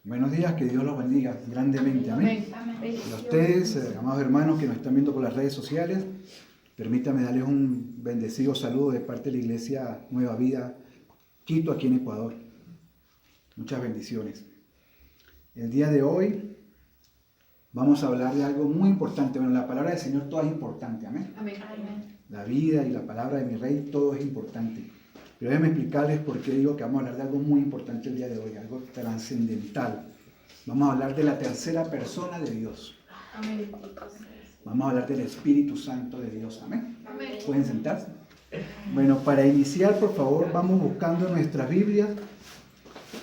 Buenos días, que Dios los bendiga grandemente, amén. Y a ustedes, amados hermanos que nos están viendo por las redes sociales, permítanme darles un bendecido saludo de parte de la Iglesia Nueva Vida Quito, aquí en Ecuador. Muchas bendiciones. El día de hoy vamos a hablar de algo muy importante. Bueno, la palabra del Señor toda es importante, amén. Amén. La vida y la palabra de mi Rey, todo es importante. Pero déjenme explicarles por qué digo que vamos a hablar de algo muy importante el día de hoy, algo trascendental. Vamos a hablar de la tercera persona de Dios. Amén. Vamos a hablar del Espíritu Santo de Dios. Amén. Amén. ¿Pueden sentarse? Bueno, para iniciar, por favor, vamos buscando en nuestras Biblias.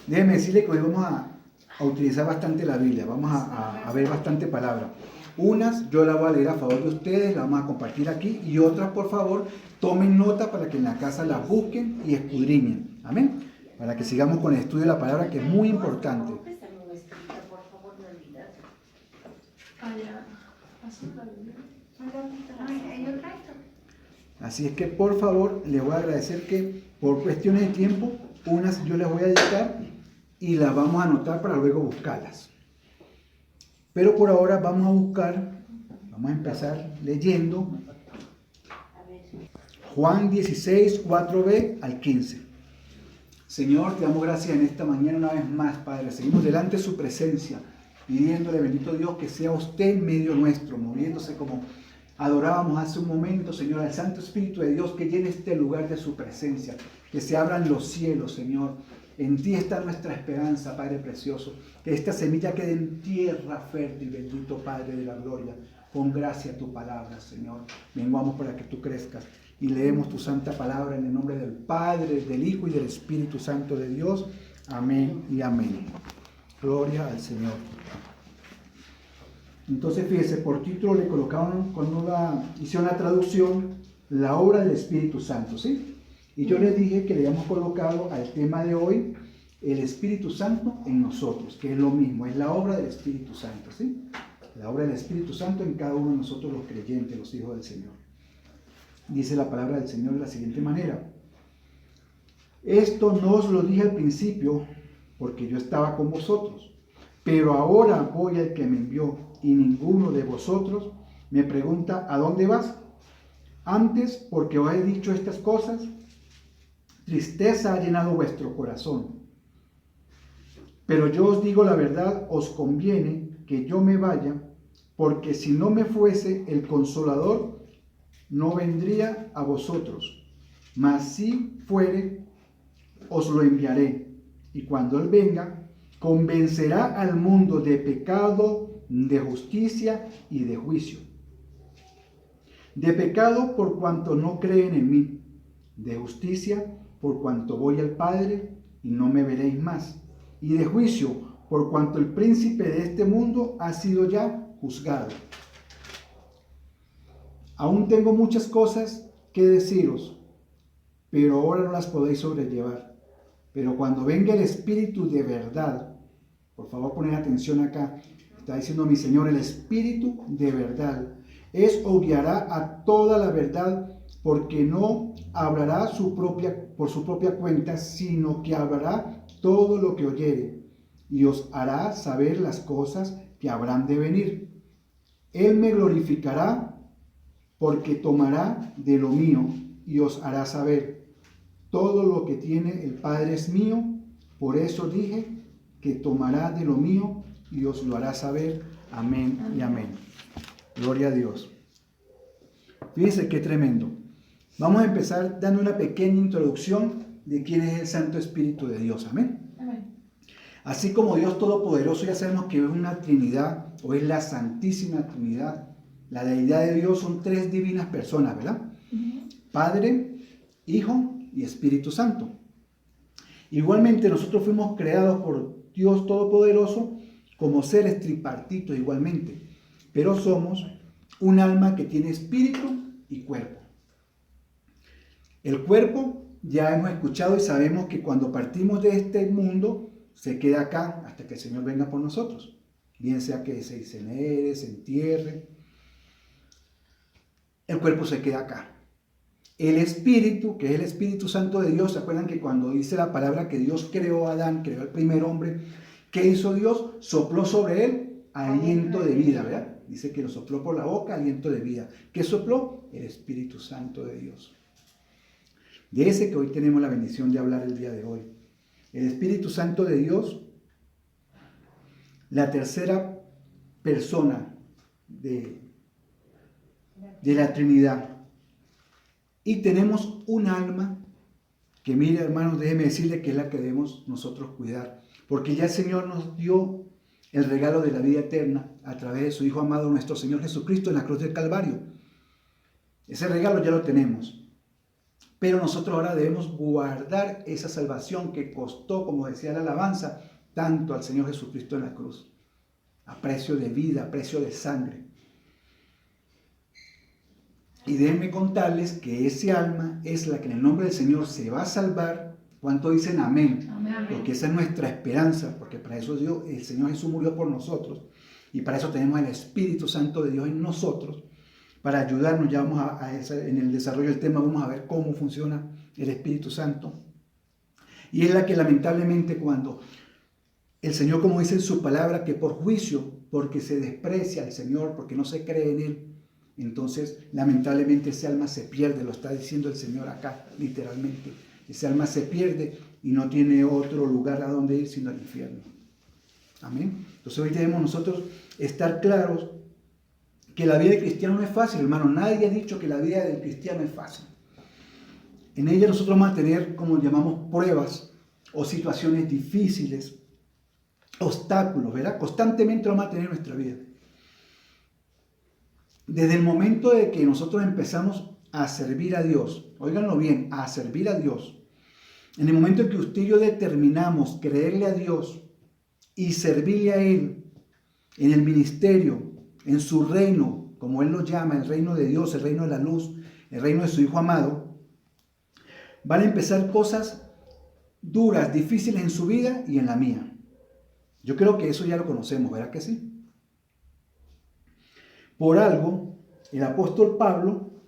Déjenme decirles que hoy vamos a utilizar bastante la Biblia. Vamos a ver bastante palabra. Unas yo las voy a leer a favor de ustedes, las vamos a compartir aquí, y otras, por favor, tomen nota para que en la casa las busquen y escudriñen. Amén. Para que sigamos con el estudio de la palabra, que es muy importante. Así es que, por favor, les voy a agradecer que por cuestiones de tiempo, unas yo les voy a dictar y las vamos a anotar para luego buscarlas. Pero por ahora vamos a empezar leyendo Juan 16, 4b al 15. Señor, te damos gracias en esta mañana una vez más, Padre. Seguimos delante de su presencia, pidiéndole, bendito Dios, que sea usted en medio nuestro, moviéndose como adorábamos hace un momento, Señor, al Santo Espíritu de Dios, que llene este lugar de su presencia, que se abran los cielos, Señor. En ti está nuestra esperanza, Padre precioso. Que esta semilla quede en tierra fértil, bendito Padre de la gloria. Con gracia tu palabra, Señor. Menguamos para que tú crezcas. Y leemos tu santa palabra en el nombre del Padre, del Hijo y del Espíritu Santo de Dios. Amén y amén. Gloria al Señor. Entonces, fíjese, por título le colocaron, cuando hicieron la traducción, la obra del Espíritu Santo, ¿sí? Y yo les dije que le habíamos colocado al tema de hoy el Espíritu Santo en nosotros, que es lo mismo, es la obra del Espíritu Santo, ¿sí? La obra del Espíritu Santo en cada uno de nosotros los creyentes, los hijos del Señor. Dice la palabra del Señor de la siguiente manera: esto no os lo dije al principio porque yo estaba con vosotros, pero ahora voy al que me envió y ninguno de vosotros me pregunta ¿a dónde vas? Antes, porque os he dicho estas cosas, tristeza ha llenado vuestro corazón. Pero yo os digo la verdad, os conviene que yo me vaya, porque si no me fuese, el Consolador no vendría a vosotros. Mas si fuere, os lo enviaré. Y cuando Él venga, convencerá al mundo de pecado, de justicia y de juicio. De pecado por cuanto no creen en mí. De justicia por cuanto voy al Padre y no me veréis más. Y de juicio por cuanto el príncipe de este mundo ha sido ya juzgado. Aún tengo muchas cosas que deciros, pero ahora no las podéis sobrellevar. Pero cuando venga el Espíritu de verdad, por favor poner atención acá, está diciendo mi Señor, el Espíritu de verdad, os guiará a toda la verdad, porque no hablará por su propia cuenta, sino que hablará todo lo que oyere, y os hará saber las cosas que habrán de venir. Él me glorificará, porque tomará de lo mío, y os hará saber. Todo lo que tiene el Padre es mío, por eso dije que tomará de lo mío, y os lo hará saber. Amén y amén. Gloria a Dios. Fíjense qué tremendo. Vamos a empezar dando una pequeña introducción de quién es el Santo Espíritu de Dios. Amén. Amén. Así como Dios Todopoderoso, ya sabemos que es una Trinidad, o es la Santísima Trinidad. La deidad de Dios son tres divinas personas, ¿verdad? Padre, Hijo y Espíritu Santo. Igualmente nosotros fuimos creados por Dios Todopoderoso como seres tripartitos igualmente, pero somos un alma que tiene espíritu y cuerpo. El cuerpo ya hemos escuchado y sabemos que cuando partimos de este mundo se queda acá hasta que el Señor venga por nosotros, bien sea que se incinere, se entierre. el cuerpo se queda acá. El espíritu, que es el Espíritu Santo de Dios, ¿se acuerdan que cuando dice la palabra que Dios creó a Adán, creó al primer hombre, ¿qué hizo Dios? Sopló sobre él aliento de vida, ¿verdad? Dice que lo sopló por la boca, aliento de vida. ¿Qué sopló? El Espíritu Santo de Dios. De ese que hoy tenemos la bendición de hablar el día de hoy. El Espíritu Santo de Dios, la tercera persona de la Trinidad. Y tenemos un alma que, mire, hermanos, déjeme decirle que es la que debemos nosotros cuidar. Porque ya el Señor nos dio el regalo de la vida eterna a través de su Hijo amado, nuestro Señor Jesucristo, en la cruz del Calvario. Ese regalo ya lo tenemos. Pero nosotros ahora debemos guardar esa salvación que costó, como decía la alabanza, tanto al Señor Jesucristo en la cruz. A precio de vida, a precio de sangre. Y déjenme contarles que ese alma es la que en el nombre del Señor se va a salvar. ¿Cuánto dicen amén? Amén. Porque esa es nuestra esperanza, porque para eso Dios, el Señor Jesús murió por nosotros. Y para eso tenemos el Espíritu Santo de Dios en nosotros, para ayudarnos. Ya vamos en el desarrollo del tema vamos a ver cómo funciona el Espíritu Santo. Y es la que lamentablemente cuando el Señor, como dice en su palabra, que por juicio, porque se desprecia al Señor, porque no se cree en Él, entonces lamentablemente ese alma se pierde, lo está diciendo el Señor acá, literalmente. Ese alma se pierde y no tiene otro lugar a donde ir sino al infierno. Amén. Entonces hoy debemos nosotros estar claros que la vida del cristiano no es fácil, hermano. Nadie ha dicho que la vida del cristiano es fácil. En ella nosotros vamos a tener, como llamamos, pruebas o situaciones difíciles, obstáculos, ¿verdad? Constantemente vamos a tener en nuestra vida. Desde el momento de que nosotros empezamos a servir a Dios, óiganlo bien, a servir a Dios, en el momento en que usted y yo determinamos creerle a Dios y servirle a Él en el ministerio, en su reino, como Él lo llama, el reino de Dios, el reino de la luz, el reino de su Hijo amado, van a empezar cosas duras, difíciles en su vida y en la mía. Yo creo que eso ya lo conocemos, ¿verdad que sí? Por algo, el apóstol Pablo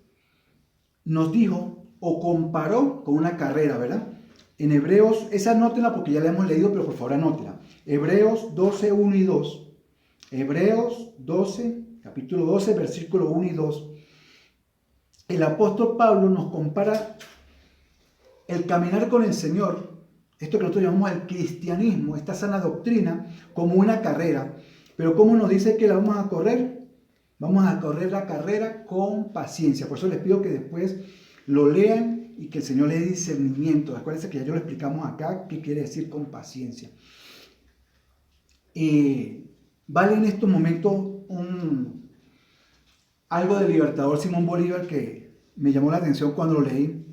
nos dijo o comparó con una carrera, ¿verdad? En Hebreos, esa anótenla porque ya la hemos leído, pero por favor anótenla. Hebreos 12, 1 y 2. Hebreos 12, capítulo 12, versículo 1 y 2. El apóstol Pablo nos compara el caminar con el Señor, esto que nosotros llamamos el cristianismo, esta sana doctrina, como una carrera. Pero ¿cómo nos dice que la vamos a correr? Vamos a correr la carrera con paciencia. Por eso les pido que después lo lean y que el Señor le dé discernimiento. Acuérdense que ya yo lo explicamos acá, qué quiere decir con paciencia. Vale en estos momentos algo del libertador Simón Bolívar que me llamó la atención cuando lo leí.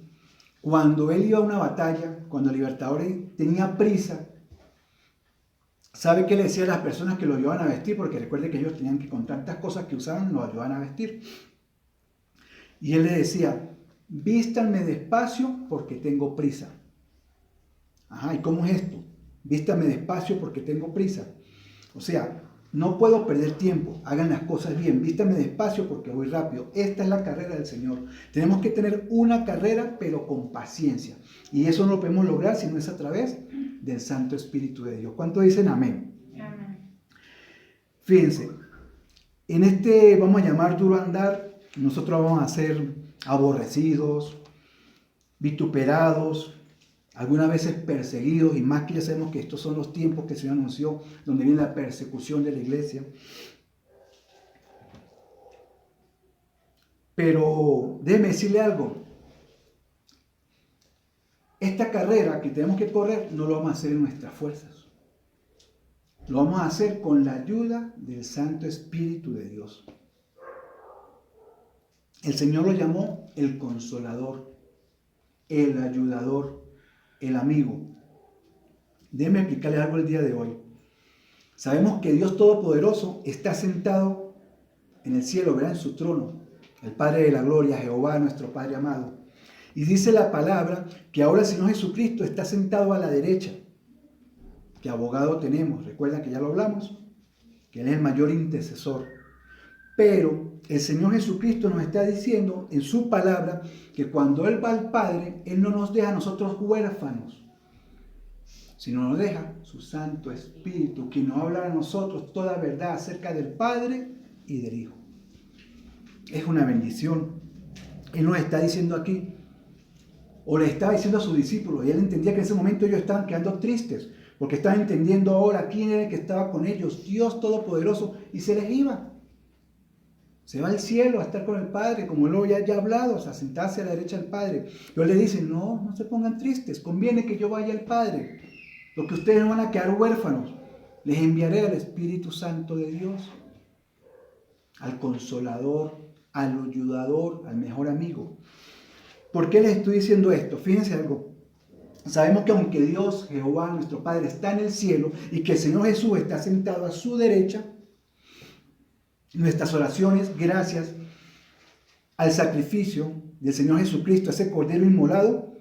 Cuando él iba a una batalla, cuando el libertador tenía prisa, ¿sabe qué le decía a las personas que lo ayudaban a vestir? Porque recuerde que ellos tenían que, con tantas cosas que usaban, lo ayudaban a vestir. Y él le decía, vístanme despacio porque tengo prisa. Ajá, ¿y cómo es esto? Vístanme despacio porque tengo prisa. O sea, no puedo perder tiempo, hagan las cosas bien, vístanme despacio porque voy rápido. Esta es la carrera del Señor. Tenemos que tener una carrera, pero con paciencia. Y eso no lo podemos lograr si no es a través del Santo Espíritu de Dios. ¿Cuánto dicen amén? Amén. Fíjense, en este vamos a llamar duro andar, nosotros vamos a ser aborrecidos, vituperados, algunas veces perseguidos, y más que ya sabemos que estos son los tiempos que el Señor anunció, donde viene la persecución de la iglesia. Pero déjeme decirle algo. Esta carrera que tenemos que correr no lo vamos a hacer en nuestras fuerzas. Lo vamos a hacer con la ayuda del Santo Espíritu de Dios. El Señor lo llamó el Consolador, el Ayudador, el Amigo. Déjenme explicarles algo el día de hoy. Sabemos que Dios Todopoderoso está sentado en el cielo, ¿verdad? En su trono. El Padre de la Gloria, Jehová, nuestro Padre amado. Y dice la palabra que ahora el Señor Jesucristo está sentado a la derecha. ¿Qué abogado tenemos? Recuerdan que ya lo hablamos, que Él es el mayor intercesor. Pero el Señor Jesucristo nos está diciendo en su palabra que cuando Él va al Padre, Él no nos deja a nosotros huérfanos, sino nos deja su Santo Espíritu, que nos habla a nosotros toda verdad acerca del Padre y del Hijo. Es una bendición. Él nos está diciendo aquí, o le estaba diciendo a sus discípulos, y Él entendía que en ese momento ellos estaban quedando tristes, porque estaban entendiendo ahora quién era el que estaba con ellos, Dios Todopoderoso, y se les iba. Se va al cielo a estar con el Padre, como él ya ha hablado, a sentarse a la derecha del Padre. Pero él le dice, no se pongan tristes, conviene que yo vaya al Padre, porque ustedes no van a quedar huérfanos. Les enviaré al Espíritu Santo de Dios, al Consolador, al Ayudador, al mejor amigo. ¿Por qué les estoy diciendo esto? Fíjense algo. Sabemos que aunque Dios, Jehová, nuestro Padre, está en el cielo y que el Señor Jesús está sentado a su derecha, nuestras oraciones, gracias al sacrificio del Señor Jesucristo, ese cordero inmolado,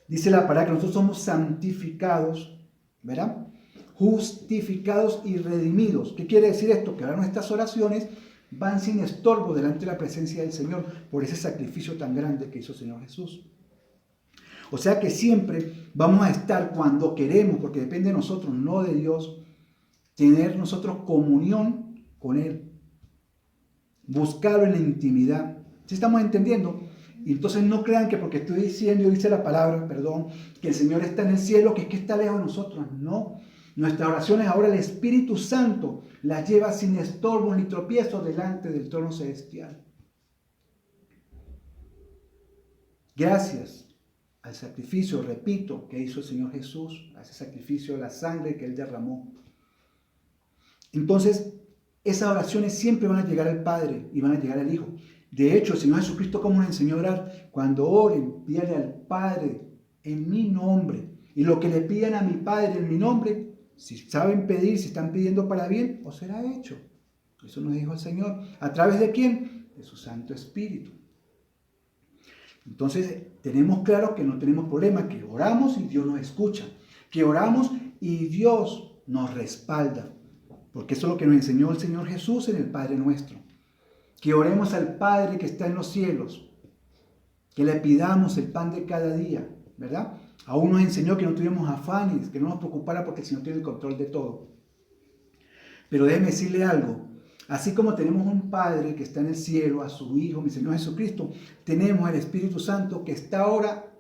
dice la palabra que nosotros somos santificados, ¿verdad? Justificados y redimidos. ¿Qué quiere decir esto? Que ahora nuestras oraciones van sin estorbo delante de la presencia del Señor por ese sacrificio tan grande que hizo el Señor Jesús. O sea que siempre vamos a estar cuando queremos, porque depende de nosotros, no de Dios, tener nosotros comunión con Él. Buscarlo en la intimidad. ¿Sí estamos entendiendo? Y entonces no crean que porque estoy diciendo, dice la palabra, que el Señor está en el cielo, que es que está lejos de nosotros. No. Nuestras oraciones ahora el Espíritu Santo las lleva sin estorbo ni tropiezo delante del trono celestial. Gracias al sacrificio, repito, que hizo el Señor Jesús, a ese sacrificio de la sangre que Él derramó. Entonces, esas oraciones siempre van a llegar al Padre y van a llegar al Hijo. De hecho, el Señor Jesucristo, ¿cómo nos enseñó a orar? Cuando oren, pídanle al Padre en mi nombre. Y lo que le pidan a mi Padre en mi nombre, si saben pedir, si están pidiendo para bien, os será hecho. Eso nos dijo el Señor. ¿A través de quién? De su Santo Espíritu. Entonces, tenemos claro que no tenemos problema, que oramos y Dios nos escucha. Que oramos y Dios nos respalda. Porque eso es lo que nos enseñó el Señor Jesús en el Padre Nuestro. Que oremos al Padre que está en los cielos. Que le pidamos el pan de cada día, ¿verdad? Aún nos enseñó que no tuviéramos afanes, que no nos preocupara porque el Señor tiene el control de todo. Pero déjeme decirle algo. Así como tenemos un Padre que está en el cielo, a su Hijo, mi Señor Jesucristo, tenemos el Espíritu Santo que está ahora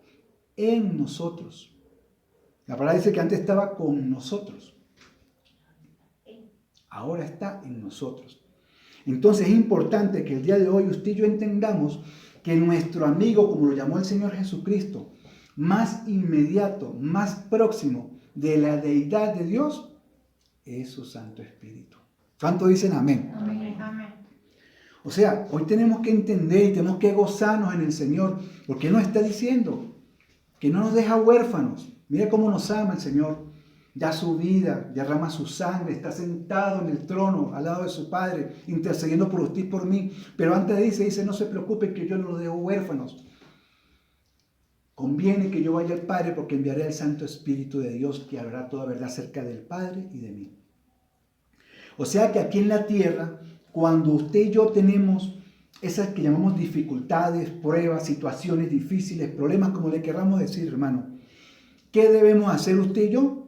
en nosotros. La palabra dice que antes estaba con nosotros. Ahora está en nosotros. Entonces es importante que el día de hoy usted y yo entendamos que nuestro amigo, como lo llamó el Señor Jesucristo, más inmediato, más próximo de la deidad de Dios, es su Santo Espíritu. ¿Cuántos dicen amén? Amén. Amén. O sea, hoy tenemos que entender y tenemos que gozarnos en el Señor, porque Él nos está diciendo que no nos deja huérfanos. Mira cómo nos ama el Señor. Da su vida, derrama su sangre, está sentado en el trono al lado de su Padre, intercediendo por usted y por mí. Pero antes dice, no se preocupen que yo no los dejo huérfanos. Conviene que yo vaya al Padre porque enviaré al Santo Espíritu de Dios que hablará toda verdad acerca del Padre y de mí. O sea que aquí en la tierra, cuando usted y yo tenemos esas que llamamos dificultades, pruebas, situaciones difíciles, problemas, como le queramos decir, hermano, ¿qué debemos hacer usted y yo?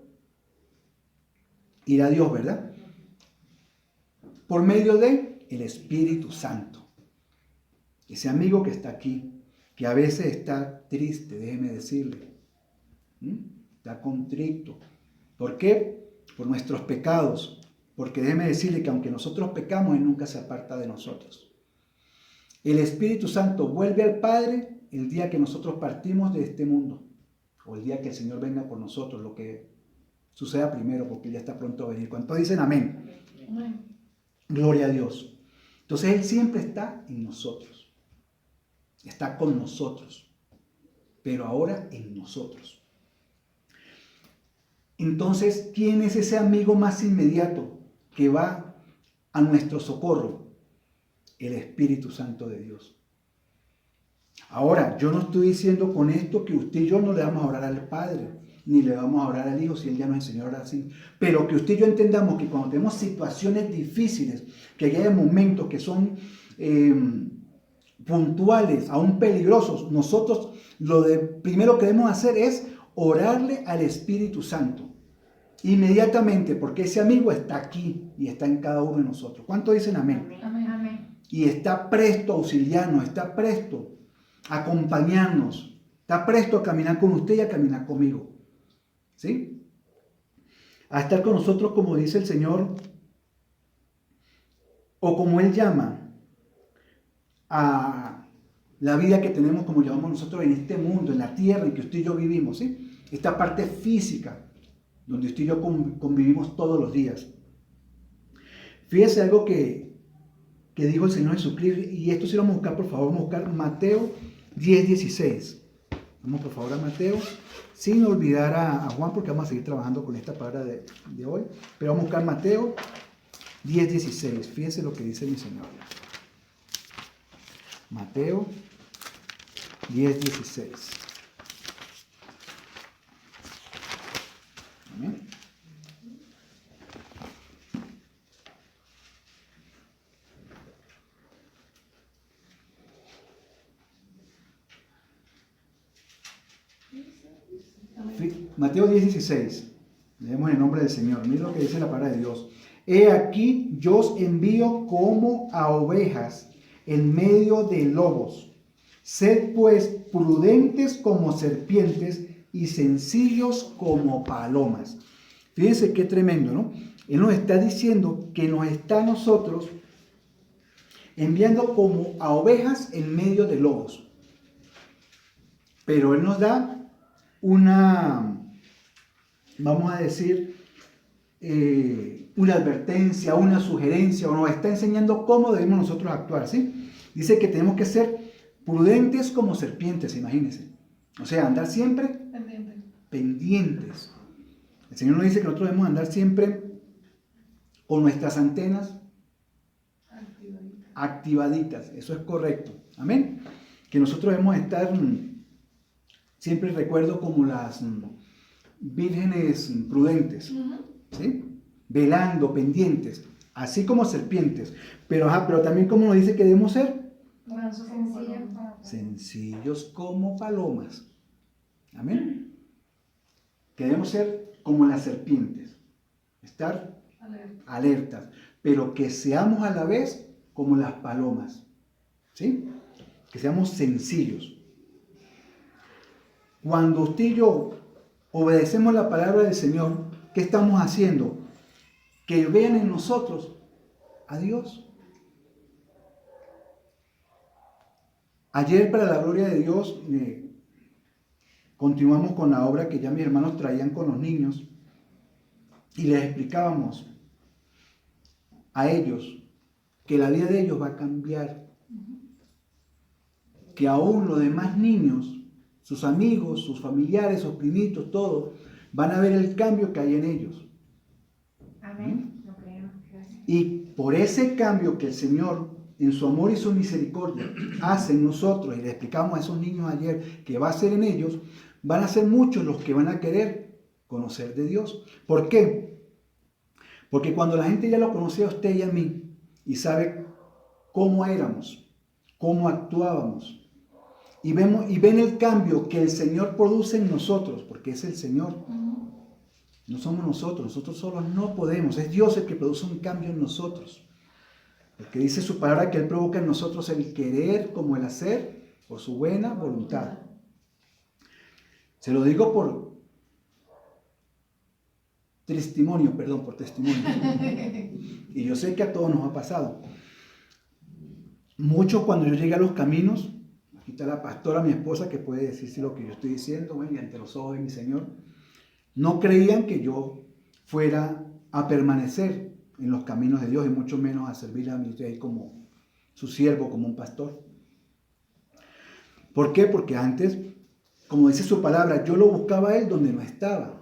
Ir a Dios, ¿verdad? Por medio de el Espíritu Santo. Ese amigo que está aquí, que a veces está triste, déjeme decirle. Está contrito. ¿Por qué? Por nuestros pecados. Porque déjeme decirle que aunque nosotros pecamos, Él nunca se aparta de nosotros. El Espíritu Santo vuelve al Padre el día que nosotros partimos de este mundo. O el día que el Señor venga por nosotros, lo que suceda primero, porque ya está pronto a venir. ¿Cuántos dicen amén? Amén. Gloria a Dios. Entonces Él siempre está en nosotros. Está con nosotros. Pero ahora en nosotros. Entonces, ¿quién es ese amigo más inmediato que va a nuestro socorro? El Espíritu Santo de Dios. Ahora, yo no estoy diciendo con esto que usted y yo no le vamos a orar al Padre, ni le vamos a orar al Hijo si Él ya nos enseñó a orar así. Pero que usted y yo entendamos que cuando tenemos situaciones difíciles, que hay momentos que son puntuales, aún peligrosos, nosotros primero que debemos hacer es orarle al Espíritu Santo. Inmediatamente, porque ese amigo está aquí y está en cada uno de nosotros. ¿Cuánto dicen amén? Amén. Amén. Y está presto a auxiliarnos, está presto a acompañarnos, está presto a caminar con usted y a caminar conmigo. ¿Sí? A estar con nosotros, como dice el Señor, o como Él llama a la vida que tenemos, como llamamos nosotros en este mundo, en la tierra en que usted y yo vivimos, ¿sí? Esta parte física, donde usted y yo convivimos todos los días. Fíjese algo que dijo el Señor Jesucristo, y esto sí lo vamos a buscar, por favor, vamos a buscar Mateo 10:16. Vamos por favor a Mateo, sin olvidar a Juan, porque vamos a seguir trabajando con esta palabra de hoy, pero vamos a buscar Mateo 10:16. Fíjese lo que dice mi Señor. Mateo 10:16. Amén. Mateo 10:16. Leemos en el nombre del Señor. Mira lo que dice la palabra de Dios. He aquí, yo os envío como a ovejas en medio de lobos. Sed pues prudentes como serpientes y sencillos como palomas. Fíjense qué tremendo, ¿no? Él nos está diciendo que nos está a nosotros enviando como a ovejas en medio de lobos. Pero Él nos da una, vamos a decir, una advertencia, una sugerencia, o nos está enseñando cómo debemos nosotros actuar, ¿sí? Dice que tenemos que ser prudentes como serpientes, imagínense. O sea, andar siempre pendientes. El Señor nos dice que nosotros debemos andar siempre con nuestras antenas activaditas. Eso es correcto. Amén. Que nosotros debemos estar, siempre recuerdo, como las vírgenes prudentes, ¿sí? Velando, pendientes, así como serpientes. Pero también, como nos dice que debemos ser sencillos como palomas. Amén. Que debemos ser como las serpientes, estar alertas, pero que seamos a la vez como las palomas, ¿sí? Que seamos sencillos. Cuando usted y yo obedecemos la palabra del Señor, ¿qué estamos haciendo? Que vean en nosotros a Dios. Ayer, para la gloria de Dios, continuamos con la obra que ya mis hermanos traían con los niños y les explicábamos a ellos que la vida de ellos va a cambiar, que aún los demás niños, sus amigos, sus familiares, sus primitos, todos, van a ver el cambio que hay en ellos. Amén. Lo creo. Y por ese cambio que el Señor, en su amor y su misericordia, hace en nosotros, y le explicamos a esos niños ayer que va a hacer en ellos, van a ser muchos los que van a querer conocer de Dios. ¿Por qué? Porque cuando la gente ya lo conocía a usted y a mí, y sabe cómo éramos, cómo actuábamos, y ven el cambio que el Señor produce en nosotros, porque es el Señor. No somos nosotros solos no podemos, es Dios el que produce un cambio en nosotros. Porque dice su palabra que Él provoca en nosotros el querer como el hacer por su buena voluntad. Se lo digo por testimonio. Y yo sé que a todos nos ha pasado. Mucho cuando yo llegué a los caminos, aquí está la pastora, mi esposa, que puede decirse lo que yo estoy diciendo, bueno, y ante los ojos de mi Señor, no creían que yo fuera a permanecer en los caminos de Dios y mucho menos a servir a mi rey como su siervo, como un pastor. ¿Por qué? Porque antes, como dice su palabra, yo lo buscaba a Él donde no estaba.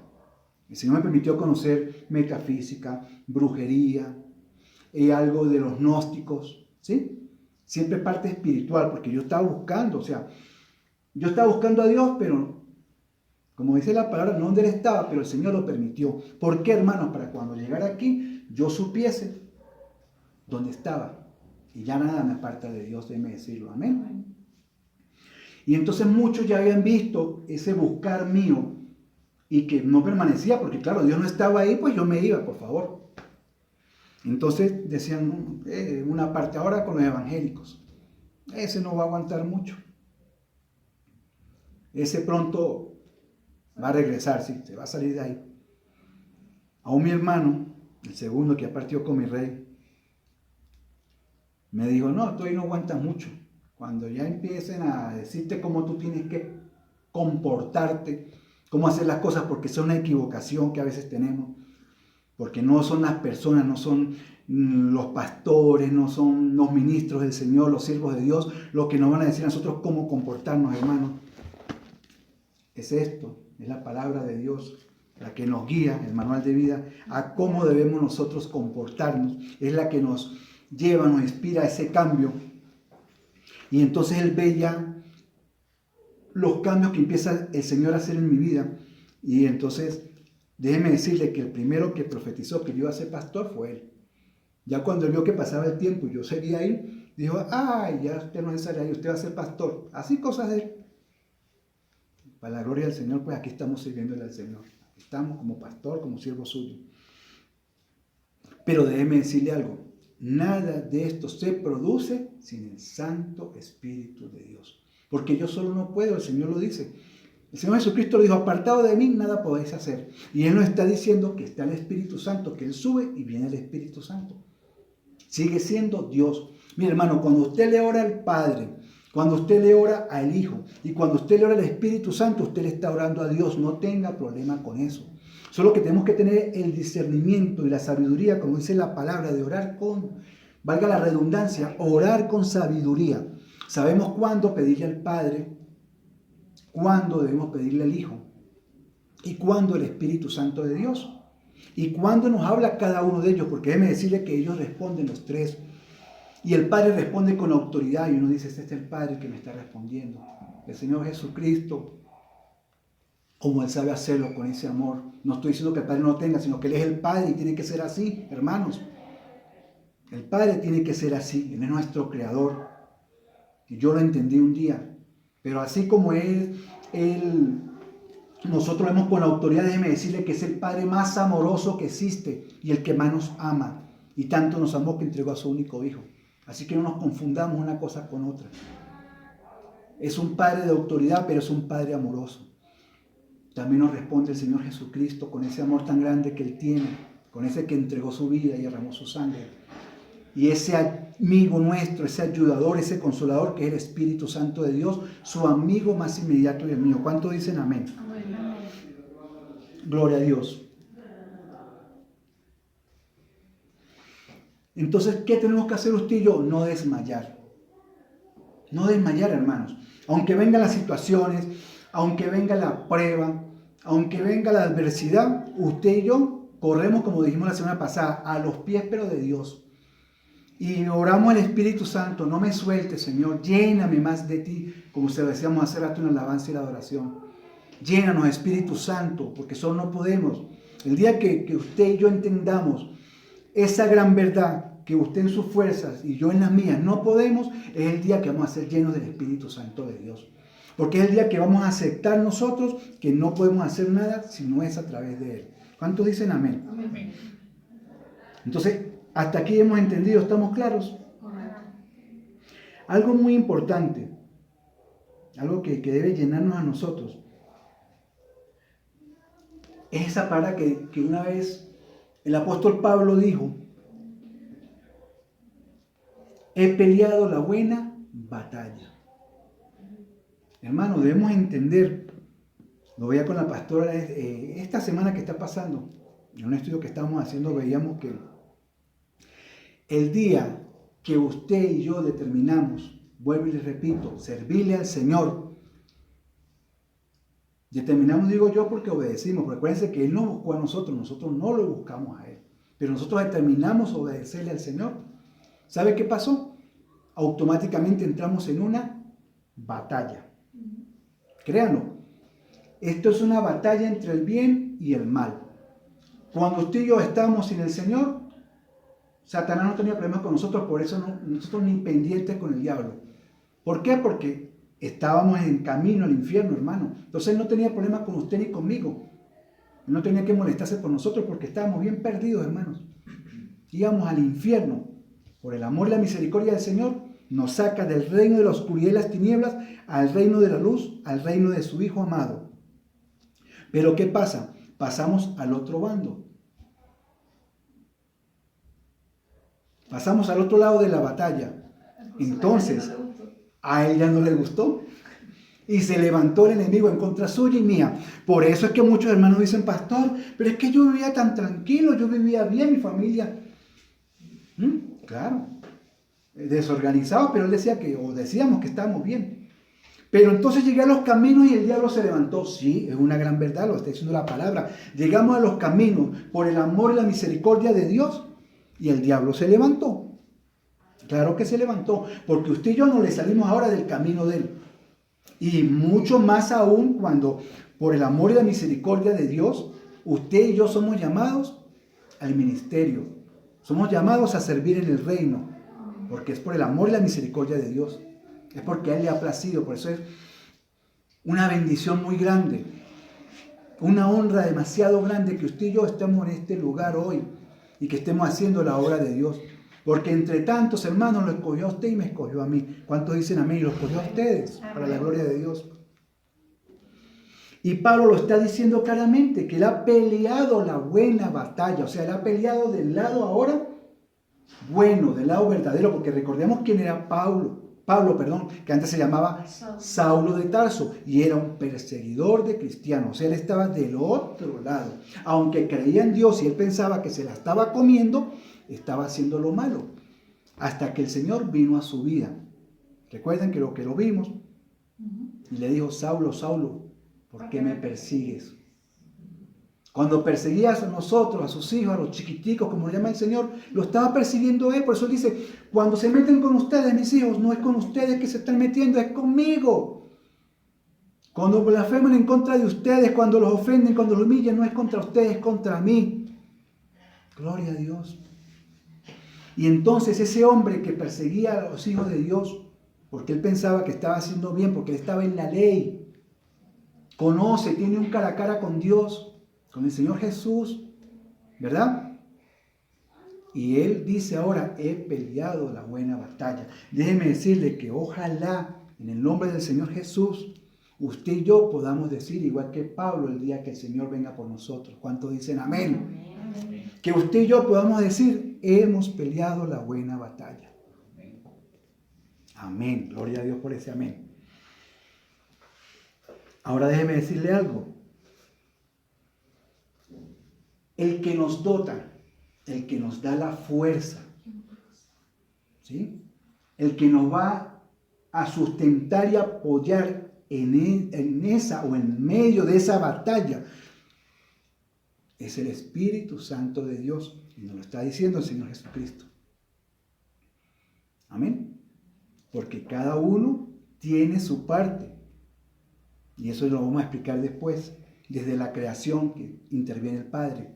El Señor me permitió conocer metafísica, brujería, algo de los gnósticos, ¿sí? Siempre parte espiritual, porque yo estaba buscando, yo estaba buscando a Dios, pero como dice la palabra, no donde Él estaba, pero el Señor lo permitió. ¿Por qué, hermanos? Para cuando llegara aquí, yo supiese dónde estaba. Y ya nada me aparta de Dios, déjeme decirlo, amén. Y entonces muchos ya habían visto ese buscar mío y que no permanecía, porque claro, Dios no estaba ahí, pues yo me iba, por favor. Entonces decían una parte ahora con los evangélicos, ese no va a aguantar mucho. Ese pronto va a regresar, sí, se va a salir de ahí. Aún mi hermano, el segundo que partió con mi rey, me dijo, no, tú ahí no aguantas mucho. Cuando ya empiecen a decirte cómo tú tienes que comportarte, cómo hacer las cosas, porque es una equivocación que a veces tenemos, porque no son las personas, no son los pastores, no son los ministros del Señor, los siervos de Dios, los que nos van a decir a nosotros cómo comportarnos, hermanos. Es esto, es la palabra de Dios, la que nos guía, el manual de vida, a cómo debemos nosotros comportarnos. Es la que nos lleva, nos inspira a ese cambio. Y entonces Él ve ya los cambios que empieza el Señor a hacer en mi vida. Y entonces, déjeme decirle que el primero que profetizó que yo iba a ser pastor fue Él. Ya cuando Él vio que pasaba el tiempo y yo seguía ahí, dijo, ay, ya usted no es ahí, usted va a ser pastor. Así cosas de Él. Para la gloria del Señor, pues aquí estamos sirviéndole al Señor. Aquí estamos como pastor, como siervo suyo. Pero déjeme decirle algo. Nada de esto se produce sin el Santo Espíritu de Dios. Porque yo solo no puedo, el Señor lo dice. El Señor Jesucristo lo dijo, apartado de mí nada podéis hacer. Y Él nos está diciendo que está el Espíritu Santo, que Él sube y viene el Espíritu Santo. Sigue siendo Dios. Mi hermano, cuando usted le ora al Padre, cuando usted le ora al Hijo y cuando usted le ora al Espíritu Santo, usted le está orando a Dios. No tenga problema con eso. Solo que tenemos que tener el discernimiento y la sabiduría, como dice la palabra, de orar con, valga la redundancia, orar con sabiduría. Sabemos cuándo pedirle al Padre, cuándo debemos pedirle al Hijo y cuándo el Espíritu Santo de Dios. Y cuándo nos habla cada uno de ellos, porque déjeme decirle que ellos responden los tres. Y el Padre responde con autoridad y uno dice, este es el Padre que me está respondiendo. El Señor Jesucristo, como Él sabe hacerlo con ese amor. No estoy diciendo que el Padre no lo tenga, sino que Él es el Padre y tiene que ser así, hermanos. El Padre tiene que ser así, Él es nuestro Creador. Y yo lo entendí un día. Pero así como nosotros vemos con la autoridad, déjeme decirle que es el Padre más amoroso que existe y el que más nos ama. Y tanto nos amó que entregó a su único Hijo. Así que no nos confundamos una cosa con otra. Es un Padre de autoridad, pero es un Padre amoroso. También nos responde el Señor Jesucristo con ese amor tan grande que Él tiene, con ese que entregó su vida y derramó su sangre. Y ese amigo nuestro, ese ayudador, ese consolador que es el Espíritu Santo de Dios, su amigo más inmediato y el mío. ¿Cuánto dicen amén? Amén. Gloria a Dios. Entonces, ¿qué tenemos que hacer usted y yo? No desmayar. No desmayar, hermanos. Aunque vengan las situaciones, aunque venga la prueba, aunque venga la adversidad, usted y yo corremos, como dijimos la semana pasada, a los pies pero de Dios. Y oramos al Espíritu Santo, no me sueltes, Señor, lléname más de ti, como se decíamos hace rato en la alabanza y la adoración. Llénanos, Espíritu Santo, porque solo no podemos. El día que usted y yo entendamos esa gran verdad, que usted en sus fuerzas y yo en las mías no podemos, es el día que vamos a ser llenos del Espíritu Santo de Dios. Porque es el día que vamos a aceptar nosotros que no podemos hacer nada si no es a través de Él. ¿Cuántos dicen amén? Amén. Entonces, hasta aquí hemos entendido, ¿estamos claros? Algo muy importante, algo que debe llenarnos a nosotros, es esa palabra que una vez el apóstol Pablo dijo: he peleado la buena batalla. Hermano, debemos entender, lo veía con la pastora esta semana que está pasando, en un estudio que estábamos haciendo, veíamos que el día que usted y yo determinamos, vuelvo y les repito, servirle al Señor, determinamos, digo yo, porque obedecimos, pero acuérdense que Él nos buscó a nosotros no lo buscamos a Él, pero nosotros determinamos obedecerle al Señor. ¿Sabe qué pasó? Automáticamente entramos en una batalla. Créanlo, esto es una batalla entre el bien y el mal. Cuando usted y yo estamos sin el Señor, Satanás no tenía problemas con nosotros, por eso nosotros ni pendientes con el diablo. ¿Por qué? Porque estábamos en camino al infierno, hermano. Entonces él no tenía problemas con usted ni conmigo. Él no tenía que molestarse por nosotros porque estábamos bien perdidos, hermanos. Íbamos al infierno. Por el amor y la misericordia del Señor, nos saca del reino de la oscuridad y las tinieblas al reino de la luz, al reino de su Hijo amado. Pero ¿qué pasa? Pasamos al otro bando. Pasamos al otro lado de la batalla. Entonces, a él ya no le gustó. Y se levantó el enemigo en contra suya y mía. Por eso es que muchos hermanos dicen, pastor, pero es que yo vivía tan tranquilo, yo vivía bien, mi familia. Claro, desorganizado, pero él decía decíamos que estábamos bien. Pero entonces llegué a los caminos y el diablo se levantó. Sí, es una gran verdad, lo está diciendo la palabra. Llegamos a los caminos por el amor y la misericordia de Dios y el diablo se levantó. Claro que se levantó, porque usted y yo no le salimos ahora del camino de él. Y mucho más aún cuando por el amor y la misericordia de Dios, usted y yo somos llamados al ministerio. Somos llamados a servir en el reino, porque es por el amor y la misericordia de Dios. Es porque a Él le ha placido. Por eso es una bendición muy grande, una honra demasiado grande que usted y yo estemos en este lugar hoy y que estemos haciendo la obra de Dios. Porque entre tantos hermanos lo escogió a usted y me escogió a mí. ¿Cuántos dicen amén? Y lo escogió a ustedes para la gloria de Dios. Y Pablo lo está diciendo claramente, que él ha peleado la buena batalla. O sea, él ha peleado del lado ahora bueno, del lado verdadero. Porque recordemos quién era Pablo, que antes se llamaba Saulo de Tarso. Y era un perseguidor de cristianos. O sea, él estaba del otro lado. Aunque creía en Dios y él pensaba que se la estaba comiendo, estaba haciendo lo malo, hasta que el Señor vino a su vida. Recuerden que lo vimos y le dijo, Saulo, Saulo, ¿por qué me persigues? Cuando perseguías a nosotros, a sus hijos, a los chiquiticos, como llama el Señor, lo estaba persiguiendo él. Por eso dice, cuando se meten con ustedes, mis hijos, no es con ustedes que se están metiendo, es conmigo. Cuando blasfeman en contra de ustedes, cuando los ofenden, cuando los humillan, no es contra ustedes, es contra mí. Gloria a Dios. Y entonces ese hombre que perseguía a los hijos de Dios, porque él pensaba que estaba haciendo bien, porque él estaba en la ley, conoce, tiene un cara a cara con Dios, con el Señor Jesús, ¿verdad? Y él dice ahora, he peleado la buena batalla. Déjeme decirle que ojalá, en el nombre del Señor Jesús, usted y yo podamos decir, igual que Pablo, el día que el Señor venga por nosotros. ¿Cuántos dicen amén? Que usted y yo podamos decir, hemos peleado la buena batalla. Amén. Gloria a Dios por ese amén. Ahora déjeme decirle algo. El que nos dota, el que nos da la fuerza, ¿sí? El que nos va a sustentar y apoyar en esa o en medio de esa batalla, es el Espíritu Santo de Dios. Y nos lo está diciendo el Señor Jesucristo. Amén. Porque cada uno tiene su parte. Y eso lo vamos a explicar después. Desde la creación que interviene el Padre.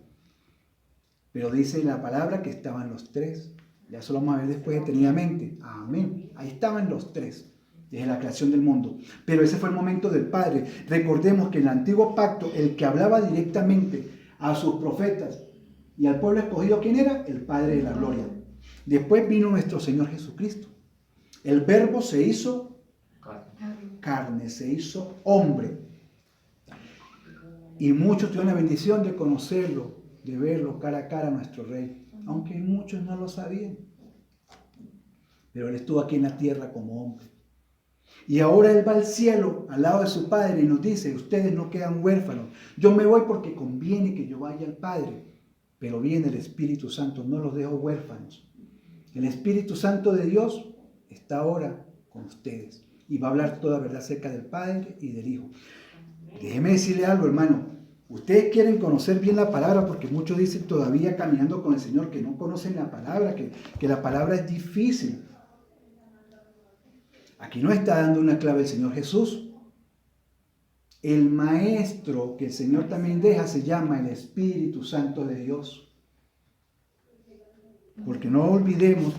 Pero dice la palabra que estaban los tres. Ya eso lo vamos a ver después detenidamente. Amén. Ahí estaban los tres. Desde la creación del mundo. Pero ese fue el momento del Padre. Recordemos que en el antiguo pacto, el que hablaba directamente a sus profetas y al pueblo escogido, ¿quién era? El Padre de la gloria. Después vino nuestro Señor Jesucristo. El Verbo se hizo carne, se hizo hombre. Y muchos tuvieron la bendición de conocerlo, de verlo cara a cara a nuestro Rey. Aunque muchos no lo sabían. Pero Él estuvo aquí en la tierra como hombre. Y ahora Él va al cielo, al lado de su Padre, y nos dice, ustedes no quedan huérfanos. Yo me voy porque conviene que yo vaya al Padre. Pero viene el Espíritu Santo, no los dejo huérfanos. El Espíritu Santo de Dios está ahora con ustedes. Y va a hablar toda verdad acerca del Padre y del Hijo. Déjeme decirle algo, hermano. Ustedes quieren conocer bien la palabra, porque muchos dicen todavía caminando con el Señor que no conocen la palabra, que la palabra es difícil. Aquí no está dando una clave el Señor Jesús. El maestro que el Señor también deja se llama el Espíritu Santo de Dios. Porque no olvidemos